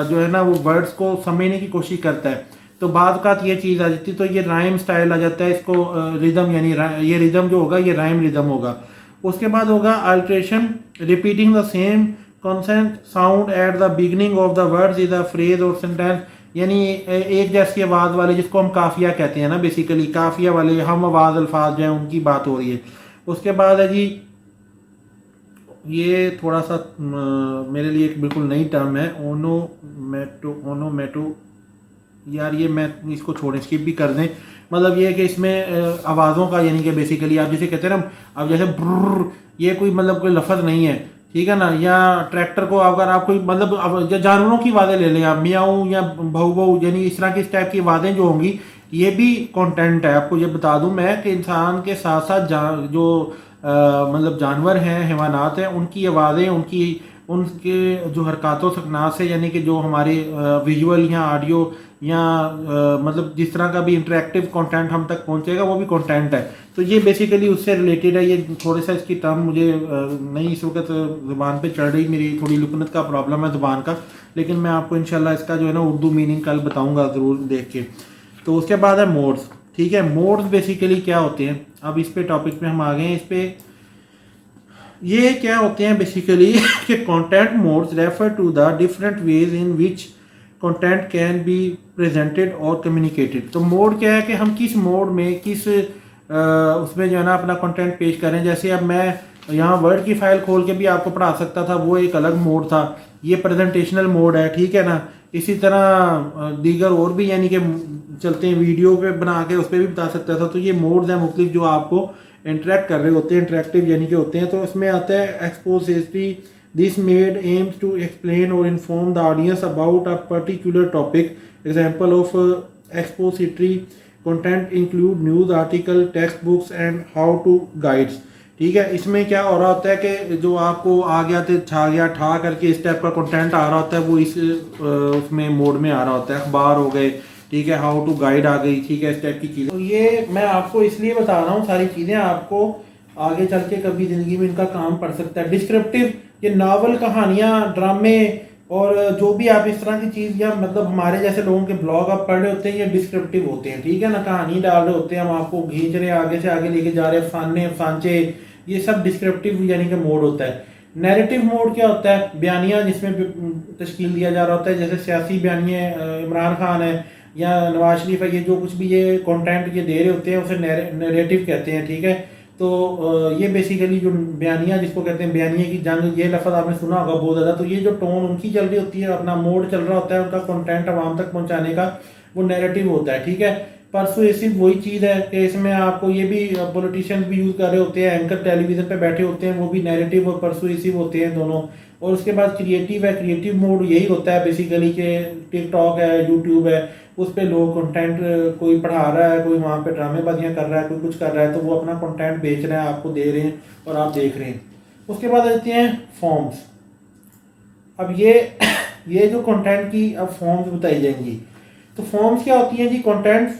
जो है ना वो वर्ड्स को समझने की कोशिश करता है। तो बाद का ये चीज़ आ जाती है, तो ये राइम स्टाइल आ जाता है, इसको रिदम यानी ये रिदम जो होगा ये राइम रिदम होगा। उसके बाद होगा alliteration, repeating the same consonant sound at the beginning of the words is a phrase और सेंटेंस, यानी एक जैसी आवाज़ वाले, जिसको हम काफिया कहते हैं ना, बेसिकली काफिया वाले हम आवाज़ अल्फाज जो है उनकी बात हो रही है। उसके बाद है जी, ये थोड़ा सा मेरे लिए एक बिल्कुल नई टर्म है, ओनोमेटो। यार ये मैं इसको छोड़ें, स्किप भी कर दें। मतलब ये है कि इसमें आवाज़ों का यानी कि बेसिकली आप जैसे कहते हैं ना, अब जैसे ब्रर, ये कोई मतलब कोई लफ्ज़ नहीं है, ठीक है ना। या ट्रैक्टर को अगर आप कोई मतलब जानवरों की आवाज़ें ले लें आप, मियाऊ या भऊ भऊ, यानी इस तरह की इस टाइप की आवाज़ें जो होंगी, ये भी कंटेंट है। आपको ये बता दूं मैं कि इंसान के साथ साथ जो मतलब जानवर हैं, हैवानात हैं, उनकी आवाज़ें, उनके जो हरकतों सकनात से, यानी कि जो हमारे विजुअल या ऑडियो या मतलब जिस तरह का भी इंटरेक्टिव कंटेंट हम तक पहुंचेगा वो भी कंटेंट है। तो ये बेसिकली उससे रिलेटेड है। ये थोड़े सा इसकी टर्म मुझे नहीं इस वक्त ज़ुबान पे चढ़ रही, मेरी थोड़ी लुकनत का प्रॉब्लम है ज़ुबान का, लेकिन मैं आपको इंशाल्लाह इसका जो है ना उर्दू मीनिंग कल बताऊँगा ज़रूर देख के। तो उसके बाद है मोड्स। ठीक है, मोड्स बेसिकली क्या होते हैं, अब इस पे टॉपिक पे हम आ गए हैं। इस पे ये क्या होते हैं बेसिकली कि content modes refer to the different ways in which content can be presented और कम्युनिकेटेड। तो मोड क्या है कि हम किस मोड में किस उसमें जो है ना अपना कंटेंट पेश करें। जैसे अब मैं यहाँ वर्ड की फाइल खोल के भी आपको पढ़ा सकता था, वो एक अलग मोड था, ये प्रेजेंटेशनल मोड है, ठीक है ना। इसी तरह दीगर और भी यानी कि चलते हैं, वीडियो पे बना के उस पर भी बता सकता था। तो ये मोड्स हैं मुख्तलिफ जो आपको इंटरेक्ट कर रहे होते हैं, इंटरेक्टिव यानी कि होते हैं। तो इसमें आता है expository, this mode aims to explain और inform the audience about a particular topic. Example of expository content include news article, textbooks and how to guides. ठीक है, इसमें क्या हो रहा होता है कि जो आपको आ गया तो छा गया ठा करके इस टाइप का कंटेंट आ रहा होता है, वो इस उसमें मोड में आ रहा होता है। अखबार हो गए, ठीक है, हाउ टू गाइड आ गई, ठीक है, इस टाइप की चीज़ें। तो ये मैं आपको इसलिए बता रहा हूँ सारी चीज़ें, आपको आगे चल के कभी ज़िंदगी में इनका काम पड़ सकता है। डिस्क्रिप्टिव, ये नावल, कहानियाँ, ड्रामे और जो भी आप इस तरह की चीज़, या मतलब हमारे जैसे लोगों के ब्लॉग आप पढ़ रहे होते हैं, ये डिस्क्रिप्टिव होते हैं, ठीक है ना। कहानी डाल रहे होते हैं, हम आपको खींच रहे हैं, आगे से आगे लेके जा रहे हैं, अफसाने अफसानचे, ये सब डिस्क्रिप्टिव यानी कि मोड होता है। नैरेटिव मोड क्या होता है, बयानिया जिसमें तश्कील दिया जा रहा होता है, जैसे सियासी बयानिए, इमरान खान है या नवाज शरीफ है, ये जो कुछ भी ये कंटेंट ये दे रहे होते हैं उसे नैरेटिव कहते हैं, ठीक है। तो ये बेसिकली जो बयानिया जिसको कहते हैं, बयानिए की जंग, ये लफ्ज़ आपने सुना होगा बहुत ज़्यादा। तो ये जो टोन उनकी चल रही होती है, अपना मोड चल रहा होता है उनका कंटेंट आवाम तक पहुंचाने का, वो नैरेटिव होता है, ठीक है। परसुएसिव वही चीज़ है कि इसमें आपको ये भी पॉलिटिशियंस भी यूज़ कर रहे होते हैं, एंकर टेलीविज़न पे बैठे होते हैं, वो भी नैरेटिव और परसुएसिव होते हैं दोनों। और उसके बाद क्रिएटिव है, क्रिएटिव मोड यही होता है बेसिकली कि टिकटॉक है, यूट्यूब है, उस पर लोग कंटेंट, कोई पढ़ा रहा है, कोई वहाँ पे ड्रामेबाजियाँ कर रहा है, कोई कुछ कर रहा है, तो वो अपना कंटेंट बेच रहा है, आपको दे रहे हैं और आप देख रहे हैं। उसके बाद आते हैं फॉर्म्स। अब ये जो कंटेंट की अब फॉर्म्स बताई जाएंगी। तो फॉर्म्स क्या होती हैं जी, content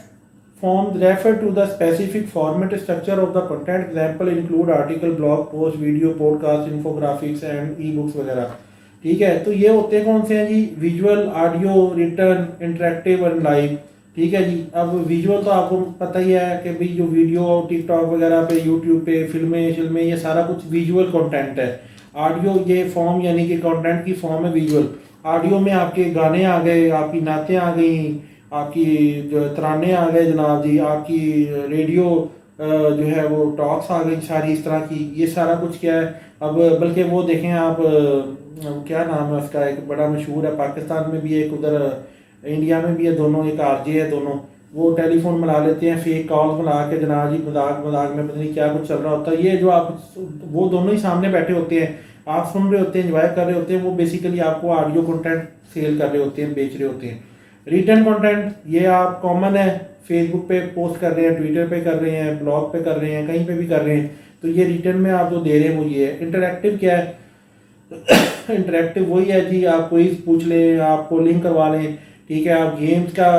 forms refer to the specific format structure of the content. Example include article, blog post, video, podcast, infographics and e-books वगैरह, ठीक है। तो ये होते हैं कौन से हैं जी, विजुअल, ऑडियो, रिटर्न, इंटरेक्टिव और लाइव, ठीक है जी। अब विजुअल तो आपको पता ही है कि भाई जो वीडियो टिकटॉक वगैरह पे, यूट्यूब पे, फिल्में ये सारा कुछ विजुअल कंटेंट है। ऑडियो ये फॉर्म यानी कि कंटेंट की फॉर्म है विजुअल। ऑडियो में आपके गाने आ गए, आपकी नातें आ गई, आपकी जो तराने आ गए जनाब जी, आपकी रेडियो जो है वो टॉक्स आ गई सारी इस तरह की, ये सारा कुछ क्या है अब। बल्कि वो देखें आप क्या नाम है उसका, एक बड़ा मशहूर है पाकिस्तान में भी, एक उधर इंडिया में भी है, दोनों एक आरजे है दोनों, वो टेलीफोन मिला लेते हैं, फेक कॉल्स मिला के जनाब जी, मजाक मजाक में पता नहीं क्या कुछ चल रहा होता है। ये जो आप वो दोनों ही सामने बैठे होते हैं, आप सुन रहे होते हैं, एंजॉय कर रहे होते हैं, वो बेसिकली आपको ऑडियो कंटेंट सेल कर रहे होते हैं, बेच रहे होते हैं। रिटर्न कंटेंट ये आप कॉमन है, फेसबुक पे पोस्ट कर रहे हैं, ट्विटर पे कर रहे हैं, ब्लॉग पे कर रहे हैं, कहीं पे भी कर रहे हैं, तो ये रिटर्न में आप जो दे रहे हैं वो ये है। इंटरेक्टिव क्या है? इंटरेक्टिव वही है जी, आप क्विज पूछ लें, आप पोलिंग करवा लें, ठीक है, आप गेम्स का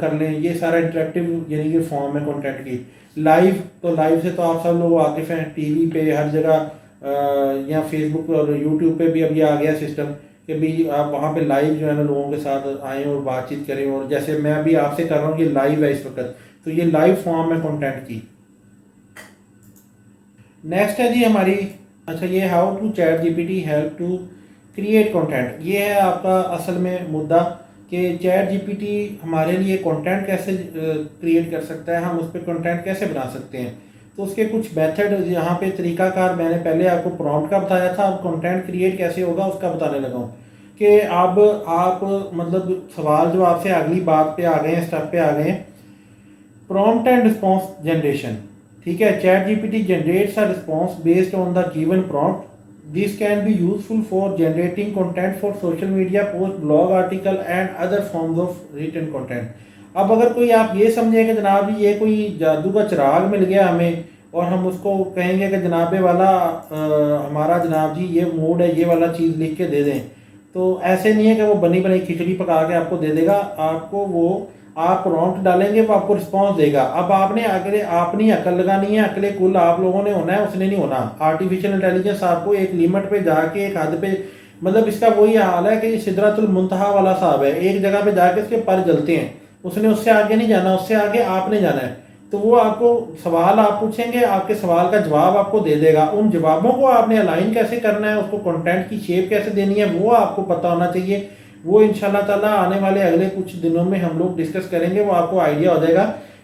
कर लें, ये सारा इंटरेक्टिव यानी कि फॉर्म है कंटेंट की। लाइव, तो लाइव से तो आप सब लोग वाकिफ़ हैं, टीवी पे हर जगह या फेसबुक और यूट्यूब पे भी अब ये आ गया सिस्टम कि भी आप वहाँ पे लाइव जो है ना लोगों के साथ आएँ और बातचीत करें, और जैसे मैं अभी आपसे कर रहा हूँ ये लाइव है इस वक्त, तो ये लाइव फॉर्म है कंटेंट की। नेक्स्ट है जी हमारी, अच्छा ये how to chat GPT help to create content, ये है आपका असल में मुद्दा कि चैट जीपीटी हमारे लिए कंटेंट कैसे क्रिएट कर सकता है, हम उस पर कंटेंट कैसे बना सकते हैं। तो उसके कुछ मेथड यहाँ पे तरीकाकार मैंने पहले आपको प्रॉम्प्ट का बताया था, अब कंटेंट क्रिएट कैसे होगा उसका बताने लगा हूँ कि अब आप मतलब सवाल जो आपसे अगली बात पे आ गए हैं, स्टेप पे आ गए हैं, प्रॉम्प्ट एंड रिस्पॉन्स जनरेशन, ठीक है। Chat GPT generates a response based on the given prompt, this can be useful for generating content for social media post, blog article and other forms of written content. अब अगर कोई आप ये समझे कि जनाब जी ये कोई जादू का चिराग मिल गया हमें और हम उसको कहेंगे कि जनाबे वाला हमारा जनाब जी ये मूड है, ये वाला चीज़ लिख के दे दें, तो ऐसे नहीं है कि वो बनी बनाई खिचड़ी पका के आपको दे देगा। आपको वो आप प्रॉम्प्ट डालेंगे वो आपको रिस्पॉन्स देगा। अब आपने अगले अपनी अकल लगानी है, अकले कुल आप लोगों ने होना है, उसने नहीं होना। आर्टिफिशियल इंटेलिजेंस आपको एक लिमिट पे जाके एक हद पे, मतलब इसका वही हाल है कि सिदरतुल मुंतहा वाला साहब है, एक जगह पे जाके उसके पर जलते हैं, उसने उससे आगे नहीं जाना, उससे आगे आपने जाना है। तो वो आपको सवाल आप पूछेंगे, आपके सवाल का जवाब आपको दे देगा, उन जवाबों को आपने अलाइन कैसे करना है, उसको कंटेंट की शेप कैसे देनी है वो आपको पता होना चाहिए। वो इंशाल्लाह ताला आने वाले अगले कुछ दिनों में हम लोग डिस्कस करेंगे, वो आपको आइडिया हो जाएगा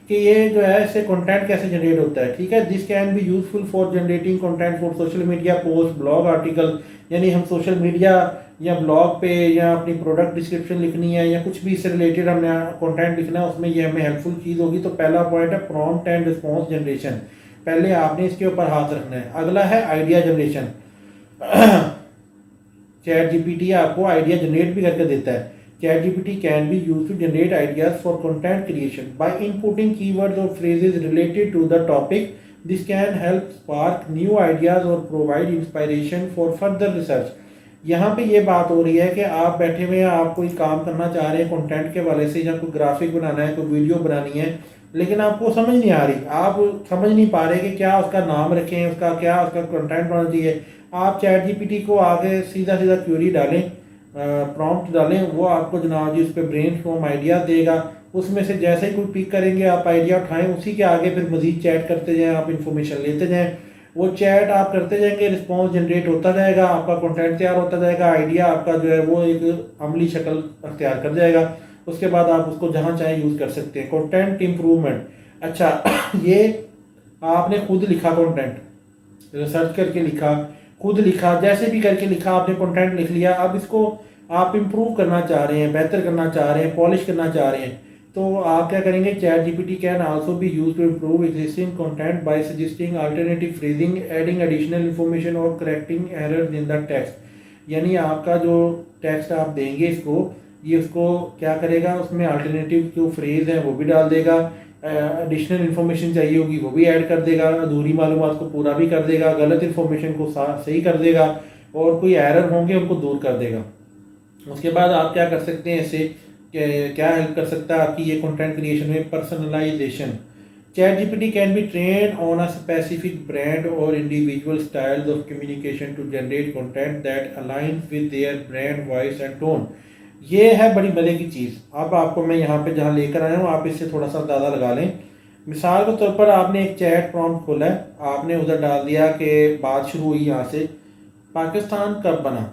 कि ये जो है इससे कंटेंट कैसे जनरेट होता है, ठीक है। This can be useful for generating content for social media post, blog article, यानी हम सोशल मीडिया या ब्लॉग पे या अपनी प्रोडक्ट डिस्क्रिप्शन लिखनी है या कुछ भी इससे रिलेटेड हमने कंटेंट लिखना है, उसमें ये हमें हेल्पफुल चीज़ होगी। तो पहला पॉइंट है प्रॉम्प्ट एंड रिस्पॉन्स जनरेशन, पहले आपने इसके ऊपर हाथ रखना है। अगला है आइडिया जनरेशन। चैट जीपीटी आपको आइडिया जनरेट भी करके देता है। Chat GPT can be use to generate ideas for content creation by inputting keywords और phrases related to the topic. This can help spark new ideas और provide inspiration for further research. यहाँ पे ये बात हो रही है कि आप बैठे हुए हैं, आप कोई काम करना चाह रहे हैं कंटेंट के वाले से, या कोई ग्राफिक बनाना है, कोई वीडियो बनानी है, लेकिन आपको समझ नहीं आ रही, आप समझ नहीं पा रहे कि क्या उसका नाम रखें, उसका क्या उसका कंटेंट होना चाहिए। आप चैट जीपीटी को आगे सीधा सीधा क्वेरी डालें, प्रॉम्प्ट डालें, वो आपको जनाब जी उस पर ब्रेन स्टॉर्म आइडिया देगा। उसमें से जैसे ही कोई पिक करेंगे आप आइडिया उठाएं, उसी के आगे फिर मजीद चैट करते जाएं, आप इन्फॉर्मेशन लेते जाएं, वो चैट आप करते जाएंगे, रिस्पॉन्स जनरेट होता जाएगा, आपका कंटेंट तैयार होता जाएगा, आइडिया आपका जो है वो एक अमली शक्ल अख्तियार कर जाएगा। उसके बाद आप उसको जहाँ चाहें यूज़ कर सकते हैं। कंटेंट इम्प्रूवमेंट, अच्छा ये आपने खुद लिखा कंटेंट, रिसर्च करके लिखा, खुद लिखा, जैसे भी करके लिखा, आपने कंटेंट लिख लिया, अब इसको आप इम्प्रूव करना चाह रहे हैं, बेहतर करना चाह रहे हैं, पॉलिश करना चाह रहे हैं, तो आप क्या करेंगे, chat GPT can also be use to improve existing content by suggesting alternative phrasing, adding additional information और correcting errors in the text. यानी आपका जो टेक्स्ट आप देंगे इसको, ये उसको क्या करेगा, उसमें अल्टरनेटिव जो फ्रेज है वो भी डाल देगा, एडिशनल इन्फॉर्मेशन चाहिए होगी वो भी ऐड कर देगा, अधूरी मालूमात को पूरा भी कर देगा, गलत इन्फॉर्मेशन को सही कर देगा, और कोई एरर होंगे उनको दूर कर देगा। उसके बाद आप क्या कर सकते हैं, इससे क्या हेल्प कर सकता है आपकी ये कंटेंट क्रिएशन में, personalization. Chat GPT can be train on a specific brand और individual styles of communication to generate content that aligns with their brand voice and tone. ये है बड़ी मज़े की चीज़। अब आपको मैं यहाँ पे जहाँ लेकर आया हूँ, आप इससे थोड़ा सा अंदाज़ा लगा लें। मिसाल के तौर पर आपने एक चैट प्रॉम्प्ट खोला है, आपने उधर डाल दिया कि बात शुरू हुई यहाँ से, पाकिस्तान कब बना,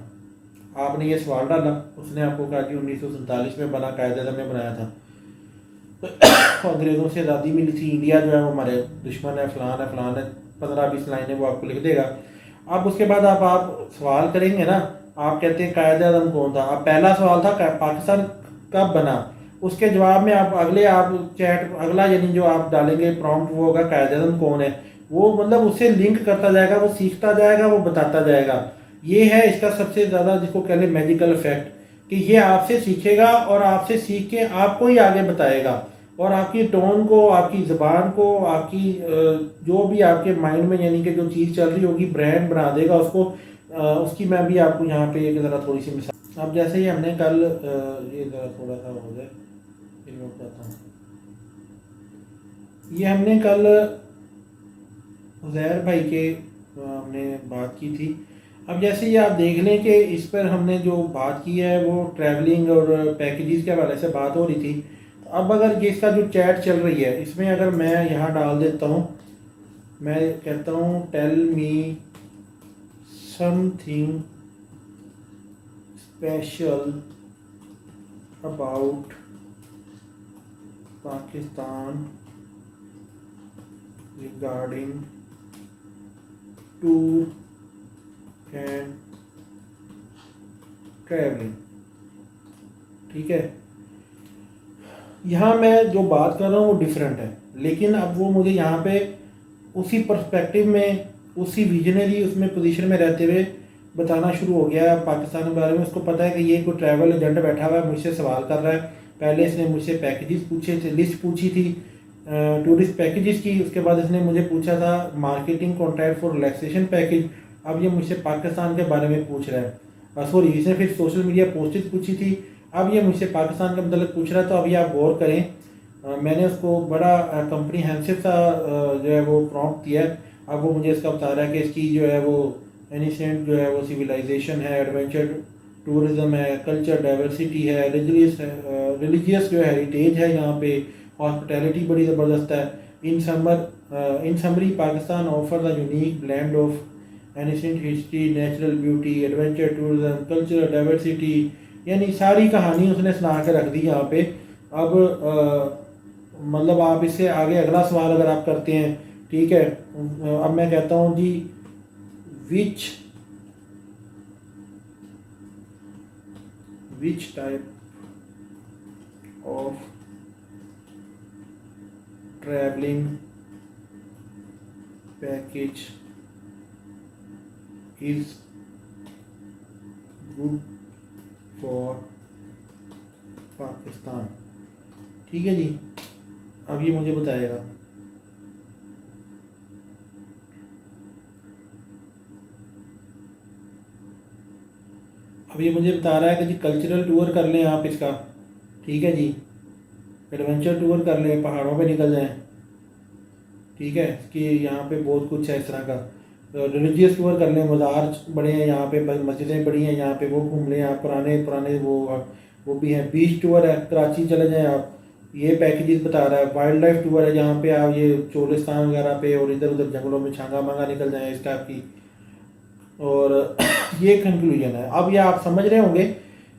आपने ये सवाल डाला, उसने आपको कहा कि 1947 में बना, कायदे आज़म ने बनाया था। अंग्रेज़ों से आज़ादी मिली थी, इंडिया जो है वो हमारे दुश्मन है, फलान है, 15-20 लाइनें वो आपको लिख देगा। अब उसके बाद आप सवाल करेंगे ना, आप कहते हैं कायद आज़म कौन था, अब पहला सवाल था पाकिस्तान कब बना, उसके जवाब में आप अगले आप चैट अगला यानी जो आप डालेंगे प्रॉम्प्ट वो होगा कायद आज़म कौन है। वो मतलब उससे लिंक करता जाएगा, वो सीखता जाएगा, वो बताता जाएगा। ये है इसका सबसे ज़्यादा जिसको कह लें मैजिकल इफेक्ट, कि ये आपसे सीखेगा और आपसे सीख के आपको ही आगे बताएगा, और आपकी टोन को, आपकी ज़बान को, आपकी जो भी आपके माइंड में यानी कि जो चीज़ चल रही होगी ब्रांड बना देगा उसको। उसकी मैं भी आपको यहाँ पे एक ज़रा थोड़ी सी मिसाल, अब जैसे ही हमने कल ये ज़रा थोड़ा सा हो जाए, फिर मैं बताता हूँ। ये हमने कल उज़ैर भाई के हमने बात की थी। अब जैसे ये आप देख लें कि इस पर हमने जो बात की है वो ट्रैवलिंग और पैकेजेस के हवाले से बात हो रही थी। तो अब अगर ये इसका जो चैट चल रही है इसमें अगर मैं यहाँ डाल देता हूँ, मैं कहता हूँ tell me something special about Pakistan regarding tour and travelling, ठीक है। यहाँ मैं जो बात कर रहा हूँ वो डिफरेंट है, लेकिन अब वो मुझे यहाँ पे उसी पर्सपेक्टिव में, उसी विजनरी उसमें पोजीशन में रहते हुए बताना शुरू हो गया पाकिस्तान के बारे में। उसको पता है कि ये कोई ट्रैवल एजेंट बैठा हुआ है, मुझसे सवाल कर रहा है। पहले इसने मुझसे पैकेजेस पूछे थे, लिस्ट पूछी थी टूरिस्ट पैकेजेस की, उसके बाद इसने मुझे पूछा था marketing contract for relaxation package. अब ये मुझसे पाकिस्तान के बारे में पूछ रहा है, सॉरी इसने फिर सोशल मीडिया पोस्टेज पूछी थी, अब ये मुझसे पाकिस्तान का मतलब पूछ रहा है। तो अभी आप गौर करें, मैंने उसको बड़ा कम्प्रीहेंसिव सा जो है वो प्रॉम्प्ट दिया है। अब वो मुझे इसका बता रहा है कि इसकी जो है वो एनिसेंट जो है वो सिविलाइजेशन है, एडवेंचर टूरिज़म है, कल्चर डाइवर्सिटी है, रिलीजियस जो हेरिटेज है, यहाँ पे हॉस्पिटैलिटी बड़ी ज़बरदस्त है। इन summary Pakistan offer the unique blend of ancient history, natural beauty, adventure tourism, cultural diversity, यानी सारी कहानी उसने सुना के रख दी यहाँ पे। अब मतलब आप इससे आगे अगला सवाल अगर आप करते हैं, ठीक है, अब मैं कहता हूँ जी which type of travelling package is good for Pakistan, ठीक है जी। अब ये मुझे बताएगा, अब ये मुझे बता रहा है कि जी कल्चरल टूर कर लें आप इसका, ठीक है जी, एडवेंचर टूर कर लें, पहाड़ों पे निकल जाएं, ठीक है, कि यहाँ पे बहुत कुछ है इस तरह का। रिलीजियस टूर कर लें, मज़ार बड़े हैं यहाँ पे, मस्जिदें बड़ी हैं यहाँ पे, वो घूम लें आप, पुराने पुराने वो भी हैं। बीच टूर है, कराची चले जाएं आप, ये पैकेजेस बता रहा है। वाइल्ड लाइफ टूर है, जहाँ पे आप ये चोलिस्तान वगैरह पे और इधर उधर जंगलों में छांगा मांगा निकल जाएं इस टाइप की। और ये कंक्लूजन है। अब ये आप समझ रहे होंगे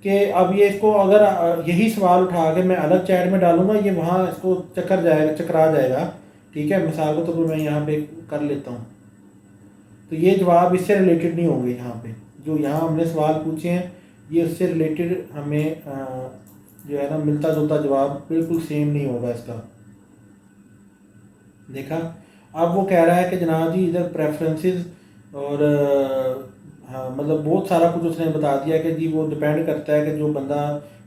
कि अब ये इसको अगर यही सवाल उठा के मैं अलग चैट में डालूंगा, ये वहाँ इसको चकरा जाएगा, ठीक है। मिसाल को तो मैं यहाँ पे कर लेता हूँ, तो ये जवाब इससे रिलेटेड नहीं होंगे। यहाँ पे जो यहाँ हमने सवाल पूछे हैं ये उससे रिलेटेड हमें जो है ना मिलता जुलता जवाब बिल्कुल सेम नहीं होगा इसका। देखा, अब वो कह रहा है कि जनाब जी इधर प्रेफरेंसेस और हाँ मतलब बहुत सारा कुछ उसने बता दिया कि जी वो डिपेंड करता है कि जो बंदा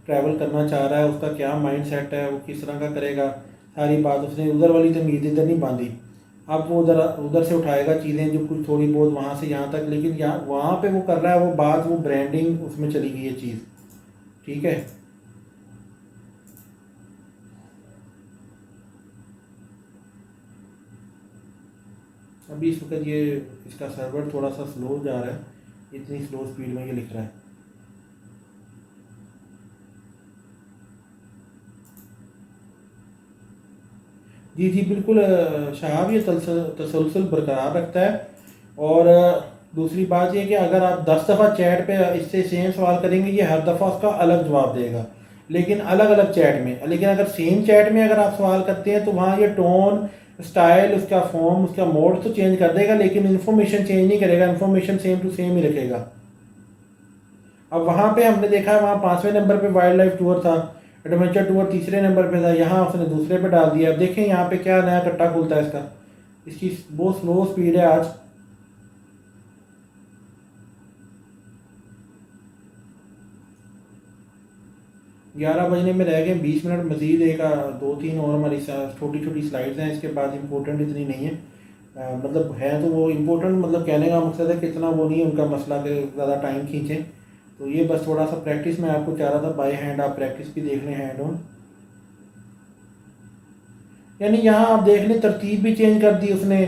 ट्रैवल करना चाह रहा है उसका क्या माइंड सेट है, वो किस तरह का करेगा। सारी बात उसने उधर वाली तमीज़ इधर नहीं बांधी। अब वो उधर उधर से उठाएगा चीज़ें जो कुछ थोड़ी बहुत वहाँ से यहाँ तक, लेकिन यहाँ वहाँ पे वो कर रहा है वो बात, वो ब्रांडिंग उसमें चली गई है चीज़, ठीक है। अभी इस वक्त ये इसका सर्वर थोड़ा सा स्लो जा रहा है, इतनी स्लो स्पीड में ये लिख रहा है। जी जी बिल्कुल शहाब, ये तसलसल बरकरार रखता है। और दूसरी बात ये कि अगर आप 10 दफ़ा चैट पे इससे सेम सवाल करेंगे, ये हर दफ़ा उसका अलग जवाब देगा। लेकिन अलग अलग चैट में। लेकिन अगर सेम चैट में अगर आप सवाल करते हैं तो वहाँ ये टोन, स्टाइल, उसका फॉर्म, उसका मोड तो चेंज कर देगा, लेकिन इन्फॉर्मेशन चेंज नहीं करेगा, इन्फॉर्मेशन सेम टू सेम ही रखेगा। अब वहाँ पे हमने देखा, वहाँ 5वें नंबर पे वाइल्ड लाइफ टूर था, एडवेंचर टूर तीसरे नंबर पे था, यहाँ उसने दूसरे पे डाल दिया। अब देखें यहाँ पे क्या नया कट्टा खुलता है इसका। इसकी बहुत स्लो स्पीड है आज। ग्यारह बजने में रह गए 20 मिनट मजीद, एक 2-3 और हमारी छोटी छोटी स्लाइड्स हैं, इसके बाद इम्पोर्टेंट इतनी नहीं है। मतलब है तो वो इम्पोर्टेंट, मतलब कहने का मकसद है कि इतना वो नहीं है उनका मसला कि ज़्यादा टाइम खींचें। तो ये बस थोड़ा सा प्रैक्टिस मैं आपको चाह रहा था, बाय हैंड आप प्रैक्टिस भी देख लें, हैंड ऑन। यानी यहाँ आप देख लें तरतीब भी चेंज कर दी उसने,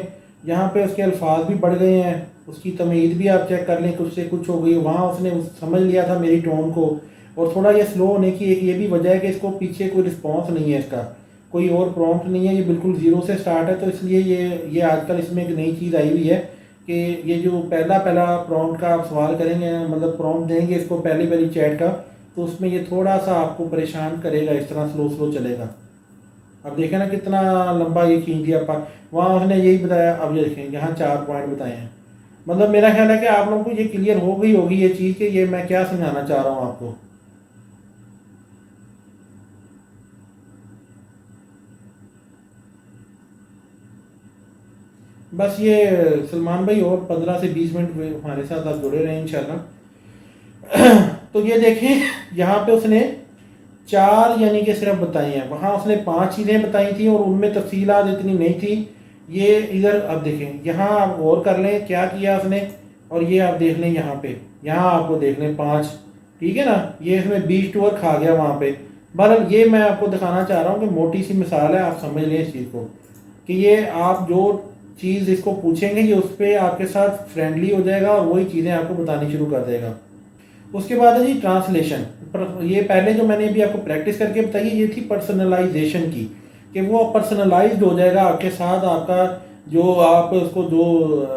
यहाँ पे उसके अल्फाज भी बढ़ गए हैं, उसकी तमीज़ भी आप चेक कर लें कुछ से कुछ हो गई। वहाँ उसने समझ लिया था मेरी टोन को। और थोड़ा ये स्लो होने की एक ये भी वजह है कि इसको पीछे कोई रिस्पॉन्स नहीं है, इसका कोई और प्रॉम्प्ट नहीं है, ये बिल्कुल ज़ीरो से स्टार्ट है। तो इसलिए ये आजकल इसमें एक नई चीज़ आई हुई है कि ये जो पहला प्रॉम्प्ट का आप सवाल करेंगे, मतलब प्रॉम्प्ट देंगे इसको पहली चैट का, तो उसमें ये थोड़ा सा आपको परेशान करेगा, इस तरह स्लो स्लो चलेगा। अब देखें ना कितना लंबा ये खींच दिया वहाँ उसने यही बताया। अब ये देखें यहाँ 4 पॉइंट बताए हैं। मतलब मेरा ख्याल है कि आप लोगों को ये क्लियर हो गई होगी ये चीज़ कि ये मैं क्या समझाना चाह रहा हूँ आपको। बस ये सलमान भाई और 15 से 20 मिनट हमारे साथ आप जुड़े रहें इंशाल्लाह। तो ये देखें यहाँ पे उसने 4 यानी कि सिर्फ बताई हैं, वहाँ उसने 5 चीज़ें बताई थी और उनमें तफसीलात इतनी नहीं थी। ये इधर अब देखें, यहाँ आप गौर कर लें क्या किया उसने, और ये आप देख लें यहाँ पे, यहाँ आपको देख लें 5, ठीक है ना। ये इसमें 20 टूर खा गया वहाँ पे। बहरहाल ये मैं आपको दिखाना चाह रहा हूँ कि मोटी सी मिसाल है, आप समझ लें इस चीज़ को कि ये आप जो चीज़ इसको पूछेंगे ये उस पर आपके साथ फ्रेंडली हो जाएगा और वही चीज़ें आपको बतानी शुरू कर देगा। उसके बाद है जी ट्रांसलेशन। ये पहले जो मैंने अभी आपको प्रैक्टिस करके बताई ये थी पर्सनलाइजेशन की, कि वो पर्सनलाइज्ड हो जाएगा आपके साथ। आपका जो आप उसको जो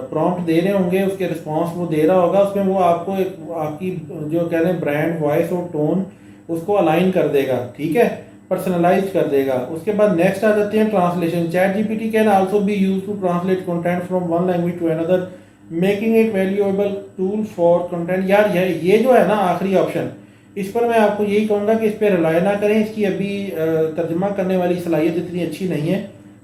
प्रॉम्प्ट दे रहे होंगे उसके रिस्पांस वो दे रहा होगा, उसमें वो आपको आपकी जो कह रहे हैं ब्रांड, वॉइस और टोन उसको अलाइन कर देगा, ठीक है, पर्सनलाइज कर देगा। उसके बाद नेक्स्ट आ जाते हैं translation. Chat GPT can also be use to translate content from one language to another, making it valuable tool for content. यार ये जो है ना आखिरी ऑप्शन, इस पर मैं आपको यही कहूँगा कि इस पर रिलाय ना करें। इसकी अभी तर्जमा करने वाली सलाहियत इतनी अच्छी नहीं है,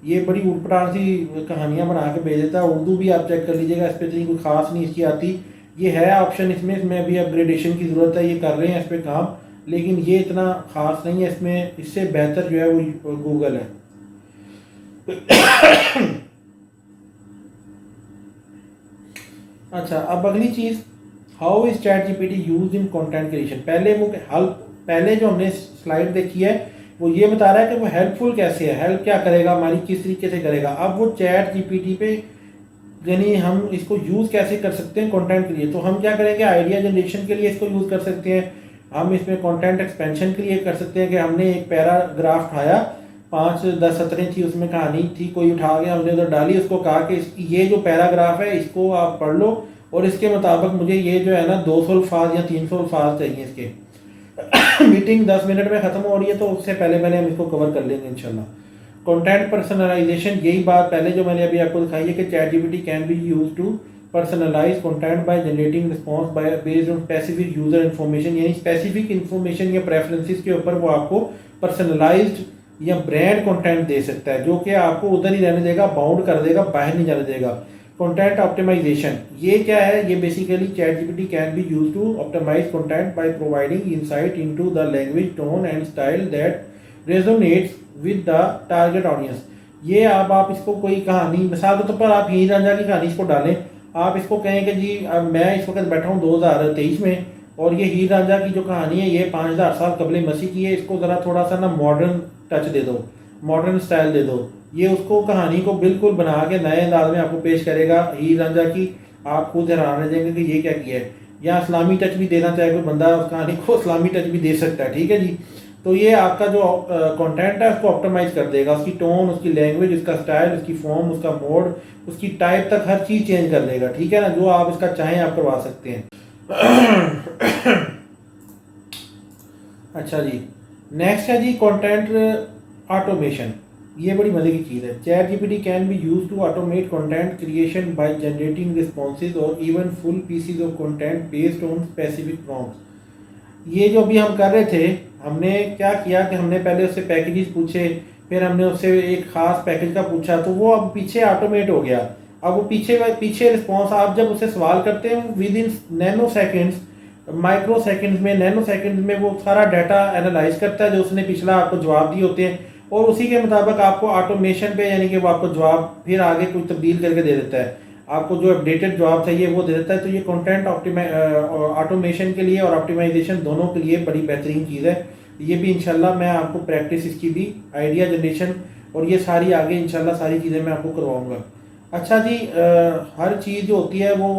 ये बड़ी उटपटांग सी कहानियाँ बना के भेज देता है। उर्दू भी आप चेक कर लीजिएगा, इस पर इतनी कोई ख़ास नहीं इसकी आती। ये है ऑप्शन इसमें अभी अपग्रेडेशन की ज़रूरत है, ये कर रहे हैं इस पर काम, लेकिन ये इतना ख़ास नहीं है इसमें। इससे बेहतर जो है वो गूगल है। अच्छा, अब अगली चीज़, how is ChatGPT use in content creation. पहले जो हमने स्लाइड देखी है वो ये बता रहा है कि वो हेल्पफुल कैसे है, हेल्प क्या करेगा हमारी, किस तरीके से करेगा। अब वो चैट जीपीटी पे यानी हम इसको यूज़ कैसे कर सकते हैं कंटेंट के लिए। तो हम क्या करेंगे, आइडिया जनरेशन के लिए इसको यूज़ कर सकते हैं, हम इसमें कंटेंट एक्सपेंशन के लिए कर सकते हैं कि हमने एक पैराग्राफ उठाया, 5-10 सतरें थी उसमें, कहानी थी, कोई उठा के हमने उधर डाली, उसको कहा कि ये जो पैराग्राफ है इसको आप पढ़ लो और इसके मुताबिक मुझे ये जो है ना 200 अल्फाज या 300 अल्फाज चाहिए इसके। मीटिंग 10 मिनट में ख़त्म हो रही है तो उससे पहले हम इसको कवर कर लेंगे इंशाल्लाह। कंटेंट पर्सनलाइजेशन, यही बात पहले जो मैंने अभी आपको दिखाई है कि chat GPT can be use to personalize content by generating response by based on specific user information. यानी स्पेसिफिक इन्फॉर्मेशन या प्रेफरेंसेस के ऊपर वो आपको पर्सनलाइज्ड या ब्रांड कंटेंट दे सकता है, जो कि आपको उधर ही रहने देगा, बाउंड कर देगा, बाहर नहीं जाने देगा। कंटेंट ऑप्टिमाइजेशन, ये क्या है, ये basically chat GPT can be use to optimize content by providing insight into the language, tone and style that resonates with the target audience. ये आप इसको कोई कहानी, मिसाल के तौर पर आप हीर रांझा की कहानी इसको डालें, आप इसको कहें कि जी अब मैं इस वक्त बैठा हूँ 2023 में और ये हीर रांझा की जो कहानी है ये 5000 साल कबले मसीह की है, इसको ज़रा थोड़ा सा ना मॉडर्न टच दे दो, मॉडर्न स्टाइल दे दो। ये उसको कहानी को बिल्कुल बना के नए अंदाज में आपको पेश करेगा हीर रांझा की, आप खुद हैरान रह जाएंगे कि ये क्या किया है। या इस्लामी टच भी देना चाहे कोई बंदा, उस कहानी को इस्लामी टच भी दे सकता है, ठीक है जी। तो ये आपका जो कंटेंट है उसको ऑप्टिमाइज कर देगा, उसकी टोन, उसकी लैंग्वेज, उसका स्टाइल, उसकी फॉर्म, उसका मोड, उसकी टाइप तक हर चीज़ चेंज कर देगा, ठीक है ना। जो आप इसका चाहें आप करवा सकते हैं। अच्छा जी, नेक्स्ट है जी कंटेंट ऑटोमेशन। ये बड़ी मज़े की चीज़ है। Chat GPT can be use to automate content creation by generating responses और even full pieces of content based on specific prompts. ये जो अभी हम कर रहे थे, हमने क्या किया कि हमने पहले उससे पैकेजेस पूछे, फिर हमने उससे एक ख़ास पैकेज का पूछा, तो वो अब पीछे ऑटोमेट हो गया। अब वो पीछे पीछे रिस्पॉन्स आप जब उससे सवाल करते हैं with in nano seconds, micro seconds में, नैनो सेकेंड्स में वो सारा डाटा एनालाइज करता है जो उसने पिछला आपको जवाब दिए होते हैं, और उसी के मुताबिक आपको ऑटोमेशन पे, यानी कि वो आपको जवाब फिर आगे कोई तब्दील करके दे देता है। आपको जो अपडेटेड जवाब चाहिए वो दे देता है। तो ये कंटेंट ऑटोमेशन के लिए और ऑप्टिमाइजेशन दोनों के लिए बड़ी बेहतरीन चीज़ है। ये भी इंशाल्लाह मैं आपको प्रैक्टिस इसकी भी, आइडिया जनरेशन और ये सारी आगे इंशाल्लाह सारी चीज़ें मैं आपको करवाऊँगा। अच्छा जी, हर चीज़ जो होती है वो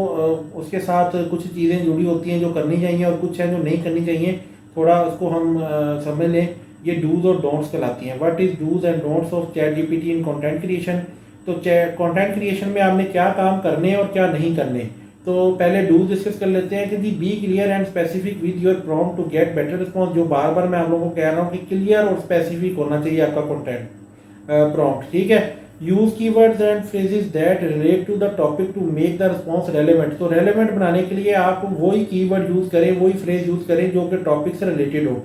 उसके साथ कुछ चीज़ें जुड़ी होती हैं जो करनी चाहिए और कुछ हैं जो नहीं करनी चाहिए। थोड़ा उसको हम समझ लें। ये डूज और डोंट्स कहलाती हैं। What is dos and don'ts of chat GPT in content creation. तो कंटेंट क्रिएशन में आपने क्या काम करने और क्या नहीं करने। तो पहले डूज डिस्कस कर लेते हैं कि जी be clear and specific with your prompt to get better response. जो बार बार मैं आप लोगों को कह रहा हूँ कि क्लियर और स्पेसिफिक होना चाहिए आपका कंटेंट प्रॉम्प्ट, ठीक है। Use keywords and phrases that relate to the topic to make the response relevant. तो रेलेवेंट बनाने के लिए आप वही कीवर्ड यूज करें, वही फ्रेज यूज करें जो कि टॉपिक से रिलेटेड हो।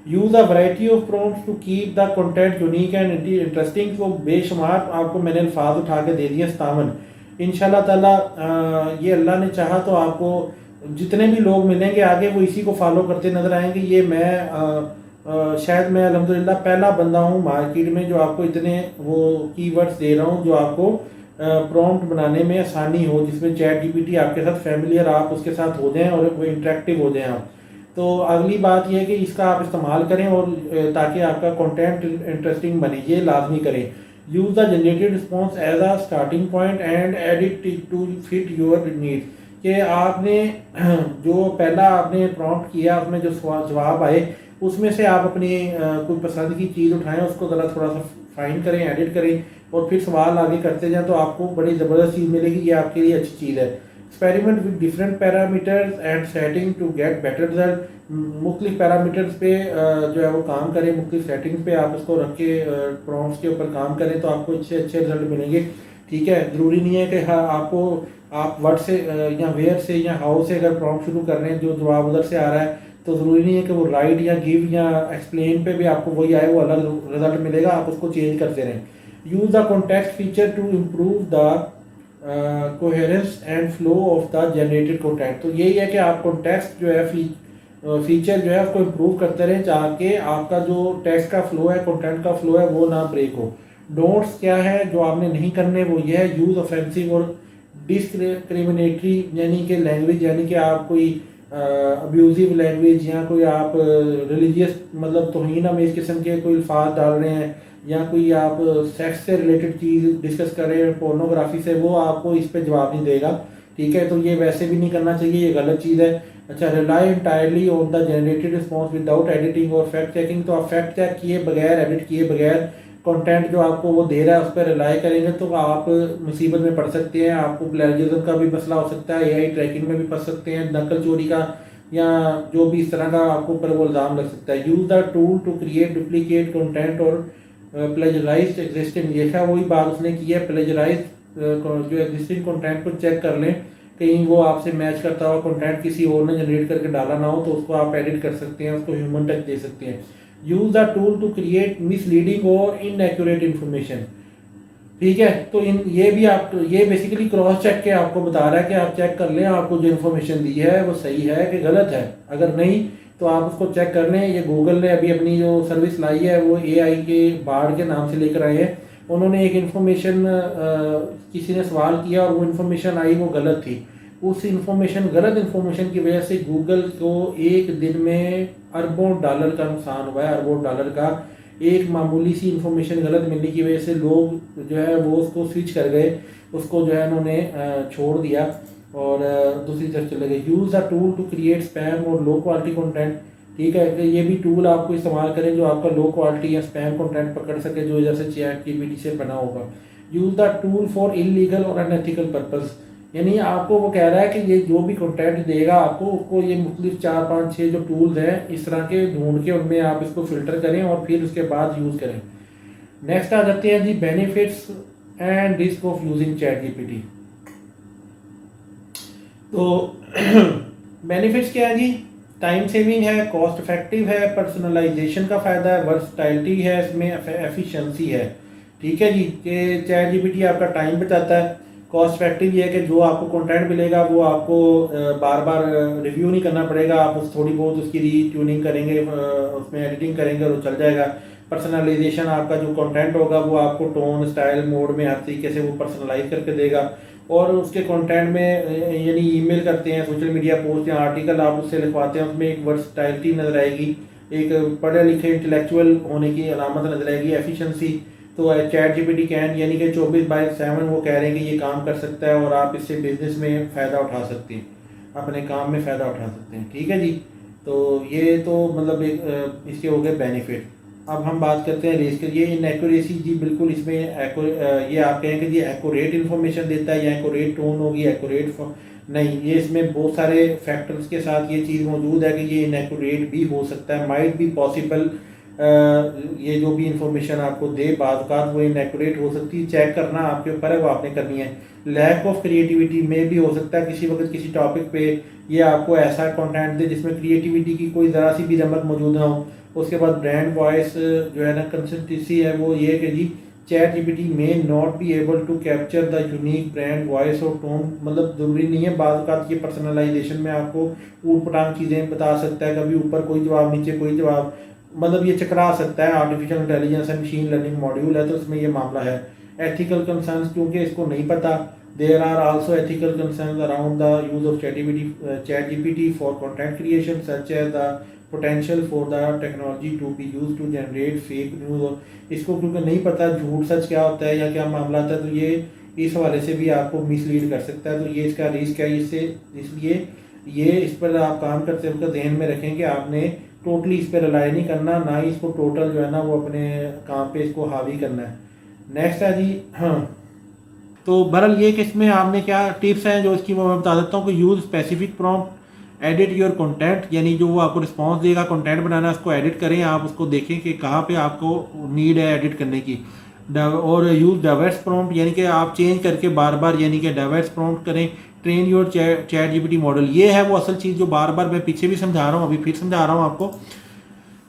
Use a variety of prompts to keep the content unique and interesting. तो बेशुमार आपको मैंने अल्फाज उठा के दे दिए 57। इंशाल्लाह ताला ये अल्लाह ने चाहा तो आपको जितने भी लोग मिलेंगे आगे वो इसी को फॉलो करते नजर आएंगे। ये मैं शायद मैं अल्हम्दुलिल्लाह पहला बंदा हूँ मार्केट में जो आपको इतने वो कीवर्ड्स दे रहा हूँ जो आपको प्रॉम्प्ट बनाने में आसानी हो, जिसमें चैट जीपीटी आपके साथ फैमिलियर, आप उसके साथ हो जाएं और वो इंटरेक्टिव हो जाएं आप। तो अगली बात यह है कि इसका आप इस्तेमाल करें और ताकि आपका कंटेंट इंटरेस्टिंग बने, ये लाजमी करें। Use the generated response as a starting point and edit to fit your needs. कि आपने जो पहला आपने प्रॉम्प्ट किया उसमें जो जवाब आए उसमें से आप अपनी कोई पसंद की चीज़ उठाएं, उसको ज़रा थोड़ा सा फाइन करें, एडिट करें और फिर सवाल आगे करते जाएं, तो आपको बड़ी ज़बरदस्त चीज़ मिलेगी। ये आपके लिए अच्छी चीज़ है। Experiment with different parameters and setting to get better result. मुख्तलिफ पैरामीटर्स पे जो है वो काम करें, मुख्तलिफ सेटिंग्स पे आप उसको रख के प्रॉम्प्ट्स के ऊपर काम करें तो आपको अच्छे अच्छे रिजल्ट मिलेंगे, ठीक है। ज़रूरी नहीं है कि हाँ आपको आप व्हाट से या वेयर से या हाउ से अगर प्रॉम्प्ट शुरू कर रहे हैं, जो जवाब उधर से आ रहा है, तो ज़रूरी नहीं है कि वो राइट या गिव या एक्सप्लेन पे भी आपको वही आए, वो अलग रिजल्ट मिलेगा। आप उसको चेंज करते रहें। Use the context feature to improve the coherence and flow of the generated content. तो यही है कि आप कॉन्टेक्स्ट जो है फीचर जो है उसको इम्प्रूव करते रहें ताकि आपका जो टेक्स्ट का फ्लो है, कंटेंट का फ्लो है, वो ना ब्रेक हो। डोंट्स क्या है जो आपने नहीं करने, वो ये है यूज़ ऑफेंसिव और डिस्क्रिमिनेटरी, यानी कि लैंग्वेज, यानी कि आप कोई अब्यूजिव लैंग्वेज या कोई आप रिलीजियस मतलब तौहीन में इस किस्म के कोई अल्फाज डाल रहे हैं या कोई आप सेक्स से रिलेटेड चीज़ डिस्कस कर रहे हैं, पोर्नोग्राफी से, वो आपको इस पर जवाब नहीं देगा, ठीक है। तो ये वैसे भी नहीं करना चाहिए, ये गलत चीज़ है। अच्छा, rely entirely on the generated response without editing और फैक्ट चेकिंग। तो आप फैक्ट चेक किए बगैर, एडिट किए बगैर कंटेंट जो आपको वो दे रहा है उस पर रिलाई करेंगे तो आप मुसीबत में पड़ सकते हैं। आपको प्लेजरिज्म का भी मसला हो सकता है, एआई ट्रैकिंग में भी फंस सकते हैं, नकल चोरी का या जो भी इस तरह का आपको ऊपर वो इल्ज़ाम लग सकता है। Use the tool to create duplicate content और प्लेजराइज्ड एग्जिस्टिंग। देखा वही बात उसने की है, प्लेजराइज जो एग्जिस्टिंग कंटेंट को चेक कर लें, कहीं वो आपसे मैच करता हुआ कंटेंट किसी और ने जनरेट करके डाला ना हो, तो उसको आप एडिट कर सकते हैं, उसको ह्यूमन टच दे सकते हैं। Use the tool to create misleading और इनएक्यूरेट इन्फॉर्मेशन, ठीक है। तो इन ये भी आप, ये बेसिकली क्रॉस चेक के आपको बता रहा है कि आप चेक कर लें आपको जो इन्फॉर्मेशन दी है वो सही है कि गलत है। अगर नहीं तो आप उसको चेक कर लें। ये गूगल ने अभी अपनी जो सर्विस लाई है वो एआई के बार्ड के नाम से लेकर आए हैं। उन्होंने एक इन्फॉर्मेशन किसी ने सवाल किया और वो इन्फॉर्मेशन आई, वो गलत थी। उस इन्फॉर्मेशन, गलत इन्फॉर्मेशन की वजह से गूगल को एक दिन में अरबों डॉलर का नुकसान हुआ है, अरबों डॉलर का। एक मामूली सी इन्फॉर्मेशन गलत मिलने की वजह से लोग जो है वो उसको स्विच कर गए, उसको जो है उन्होंने छोड़ दिया और दूसरी तरफ चले गए। Use the tool to create spam और लो क्वालिटी कंटेंट, ठीक है। कि ये भी टूल आपको इस्तेमाल करें जो आपका लो क्वालिटी या स्पैम कंटेंट पकड़ सके, जो इधर से चैट जीपीटी से बना होगा। Use the tool for illegal और अनएथिकल पर्पस। यानी आपको वो कह रहा है कि ये जो भी कंटेंट देगा आपको, उसको ये मुख्तलिफ 4 5 6 जो टूल्स हैं इस तरह के ढूंढ के उनमें आप इसको फ़िल्टर करें और फिर उसके बाद यूज़ करें। नेक्स्ट आ जाते हैं जी benefits and risk of using ChatGPT. तो बेनिफिट्स क्या है जी? टाइम सेविंग है, कॉस्ट इफेक्टिव है, पर्सनलाइजेशन का फ़ायदा है, वर्सटाइलिटी है, इसमें एफिशिएंसी है। ठीक है जी, कि चैट जीपीटी आपका टाइम बचाता है। कॉस्ट इफेक्टिव ये है कि जो आपको कंटेंट मिलेगा वो आपको बार बार रिव्यू नहीं करना पड़ेगा, आप उस थोड़ी बहुत उसकी री ट्यूनिंग करेंगे, उसमें एडिटिंग करेंगे और वो चल जाएगा। पर्सनलाइजेशन, आपका जो कंटेंट होगा वो आपको टोन, स्टाइल, मोड में हर तरीके से वो पर्सनलाइज करके देगा। और उसके कंटेंट में यानी ईमेल करते हैं, सोशल मीडिया पोस्ट या आर्टिकल आप उससे लिखवाते हैं, उसमें एक वर्सटाइलिटी नज़र आएगी, एक पढ़े लिखे इंटेलेक्चुअल होने की अलामत नज़र आएगी। एफिशिएंसी, तो चैट जीपीटी कैन यानी कि 24/7 वो कह रहे हैं कि ये काम कर सकता है और आप इससे बिजनेस में फ़ायदा उठा सकते हैं, अपने काम में फ़ायदा उठा सकते हैं। ठीक है जी, तो ये तो मतलब एक इसके हो गए बेनिफिट। अब हम बात करते हैं रिस्क। ये इनएक्यूरेसी जी, बिल्कुल इसमें ये आप कहें कि जी एक्यूरेट इन्फॉर्मेशन देता है या एक्यूरेट टोन होगी, एक्यूरेट नहीं, ये इसमें बहुत सारे फैक्टर्स के साथ ये चीज़ मौजूद है कि ये इनएक्यूरेट भी हो सकता है, माइट बी पॉसिबल। ये जो भी इंफॉर्मेशन आपको दे बाज़ वो इनएक्यूरेट हो सकती है, चेक करना आपके ऊपर है, वो आपने करनी है। लैक ऑफ क्रिएटिविटी में भी हो सकता है, किसी वक्त किसी टॉपिक पे ये आपको ऐसा कंटेंट दे जिसमें क्रिएटिविटी की कोई ज़रा सी भी रमक मौजूद ना हो। उसके बाद ब्रांड वॉइस जो है ना, कंसिस्टेंसी है वो ये कि जी chat GPT may not be able to capture the unique brand voice और टोन। मतलब ज़रूरी नहीं है, बाज़ ये पर्सनलाइजेशन में आपको ऊट पटांग चीज़ें बता सकता है, कभी ऊपर कोई जवाब नीचे कोई जवाब, मतलब ये चकरा सकता है। आर्टिफिशियल इंटेलिजेंस है, मशीन लर्निंग मॉड्यूल है, तो इसमें ये मामला है। एथिकल कंसर्न्स, क्योंकि इसको नहीं पता, there are also ethical concerns around the use of chat GPT for content creation such as the potential for the technology to be use to generate fake news. इसको क्योंकि नहीं पता झूठ सच क्या होता है या क्या मामला होता है, तो ये इस हवाले से भी आपको मिसलीड कर सकता है। तो ये इसका रिस्क है, इससे इसलिए ये इस पर आप काम करते वक्त ध्यान में रखें कि आपने टोटली इस पर रिलाई नहीं करना, ना ही इसको टोटल जो है ना वो अपने काम पे इसको हावी करना है। नेक्स्ट है जी, हाँ, तो बहरहाल ये कि इसमें आपने क्या टिप्स हैं जो इसकी मैं बता देता हूँ कि use specific prompt, edit your content, यानी जो वो आपको रिस्पांस देगा कंटेंट बनाना, उसको एडिट करें, आप उसको देखें कि कहाँ पे आपको नीड है एडिट करने की। और यूज़ डाइवर्स प्रॉम्प्ट, यानी कि आप चेंज करके बार बार यानी कि डाइवर्स प्रॉम्प्ट करें। Train your chat GPT model, ये है वो असल चीज़ जो बार बार मैं पीछे भी समझा रहा हूँ, अभी फिर समझा रहा हूँ आपको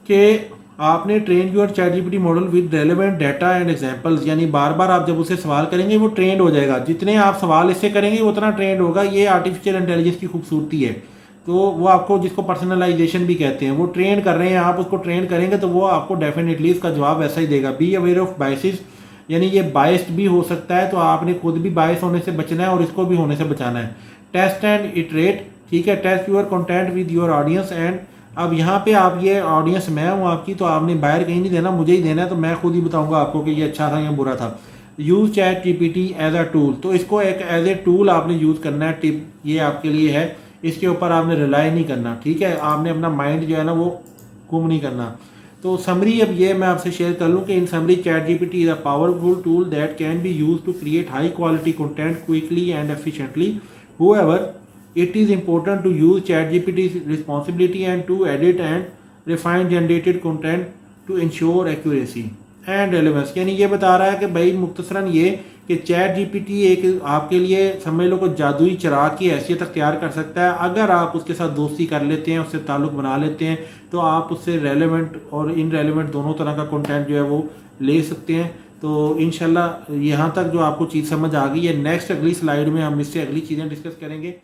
कि आपने train your chat GPT model with relevant data and examples, यानी बार बार आप जब उसे सवाल करेंगे वो ट्रेंड हो जाएगा, जितने आप सवाल इससे करेंगे उतना ट्रेंड होगा। ये आर्टिफिशियल इंटेलिजेंस की खूबसूरती है। तो वो आपको, जिसको पर्सनलाइजेशन भी कहते हैं, वो ट्रेन कर रहे हैं, आप उसको ट्रेन करेंगे तो वो आपको डेफिनेटली इसका जवाब ऐसा ही देगा। बी अवेयर ऑफ बायसेस, यानी ये बायस्ड भी हो सकता है, तो आपने खुद भी बायस होने से बचना है और इसको भी होने से बचाना है। टेस्ट एंड इटरेट, ठीक है, test your content with your audience and, अब यहाँ पे आप ये ऑडियंस मैं हूँ आपकी, तो आपने बाहर कहीं नहीं देना, मुझे ही देना है, तो मैं खुद ही बताऊंगा आपको कि ये अच्छा था या बुरा था। Use chat GPT as a tool, तो इसको एक एज ए टूल आपने यूज़ करना है। टिप ये आपके लिए है, इसके ऊपर आपने रिलाई नहीं करना। ठीक है, आपने अपना माइंड जो है ना वो गुम नहीं करना। तो समरी अब ये मैं आपसे शेयर कर लूँ कि in summary chat GPT is a powerful tool that can be use to create high quality content quickly and efficiently. However, it is important to use ChatGPT's responsibility and to edit and refine generated content to ensure accuracy and relevance। यानी ये बता रहा है कि भाई मुख्तसरन ये कि चैट जीपीटी एक आपके लिए समझ लो को जादुई चिराग की हैसियत अख्तियार कर सकता है। अगर आप उसके साथ दोस्ती कर लेते हैं, उससे ताल्लुक़ बना लेते हैं, तो आप उससे रेलेवेंट और इनरेलेवेंट दोनों तरह का कंटेंट जो है वो ले सकते हैं। तो इंशाल्लाह यहाँ तक जो आपको चीज़ समझ आ गई है, नेक्स्ट अगली स्लाइड में हम इससे अगली चीज़ें डिस्कस करेंगे।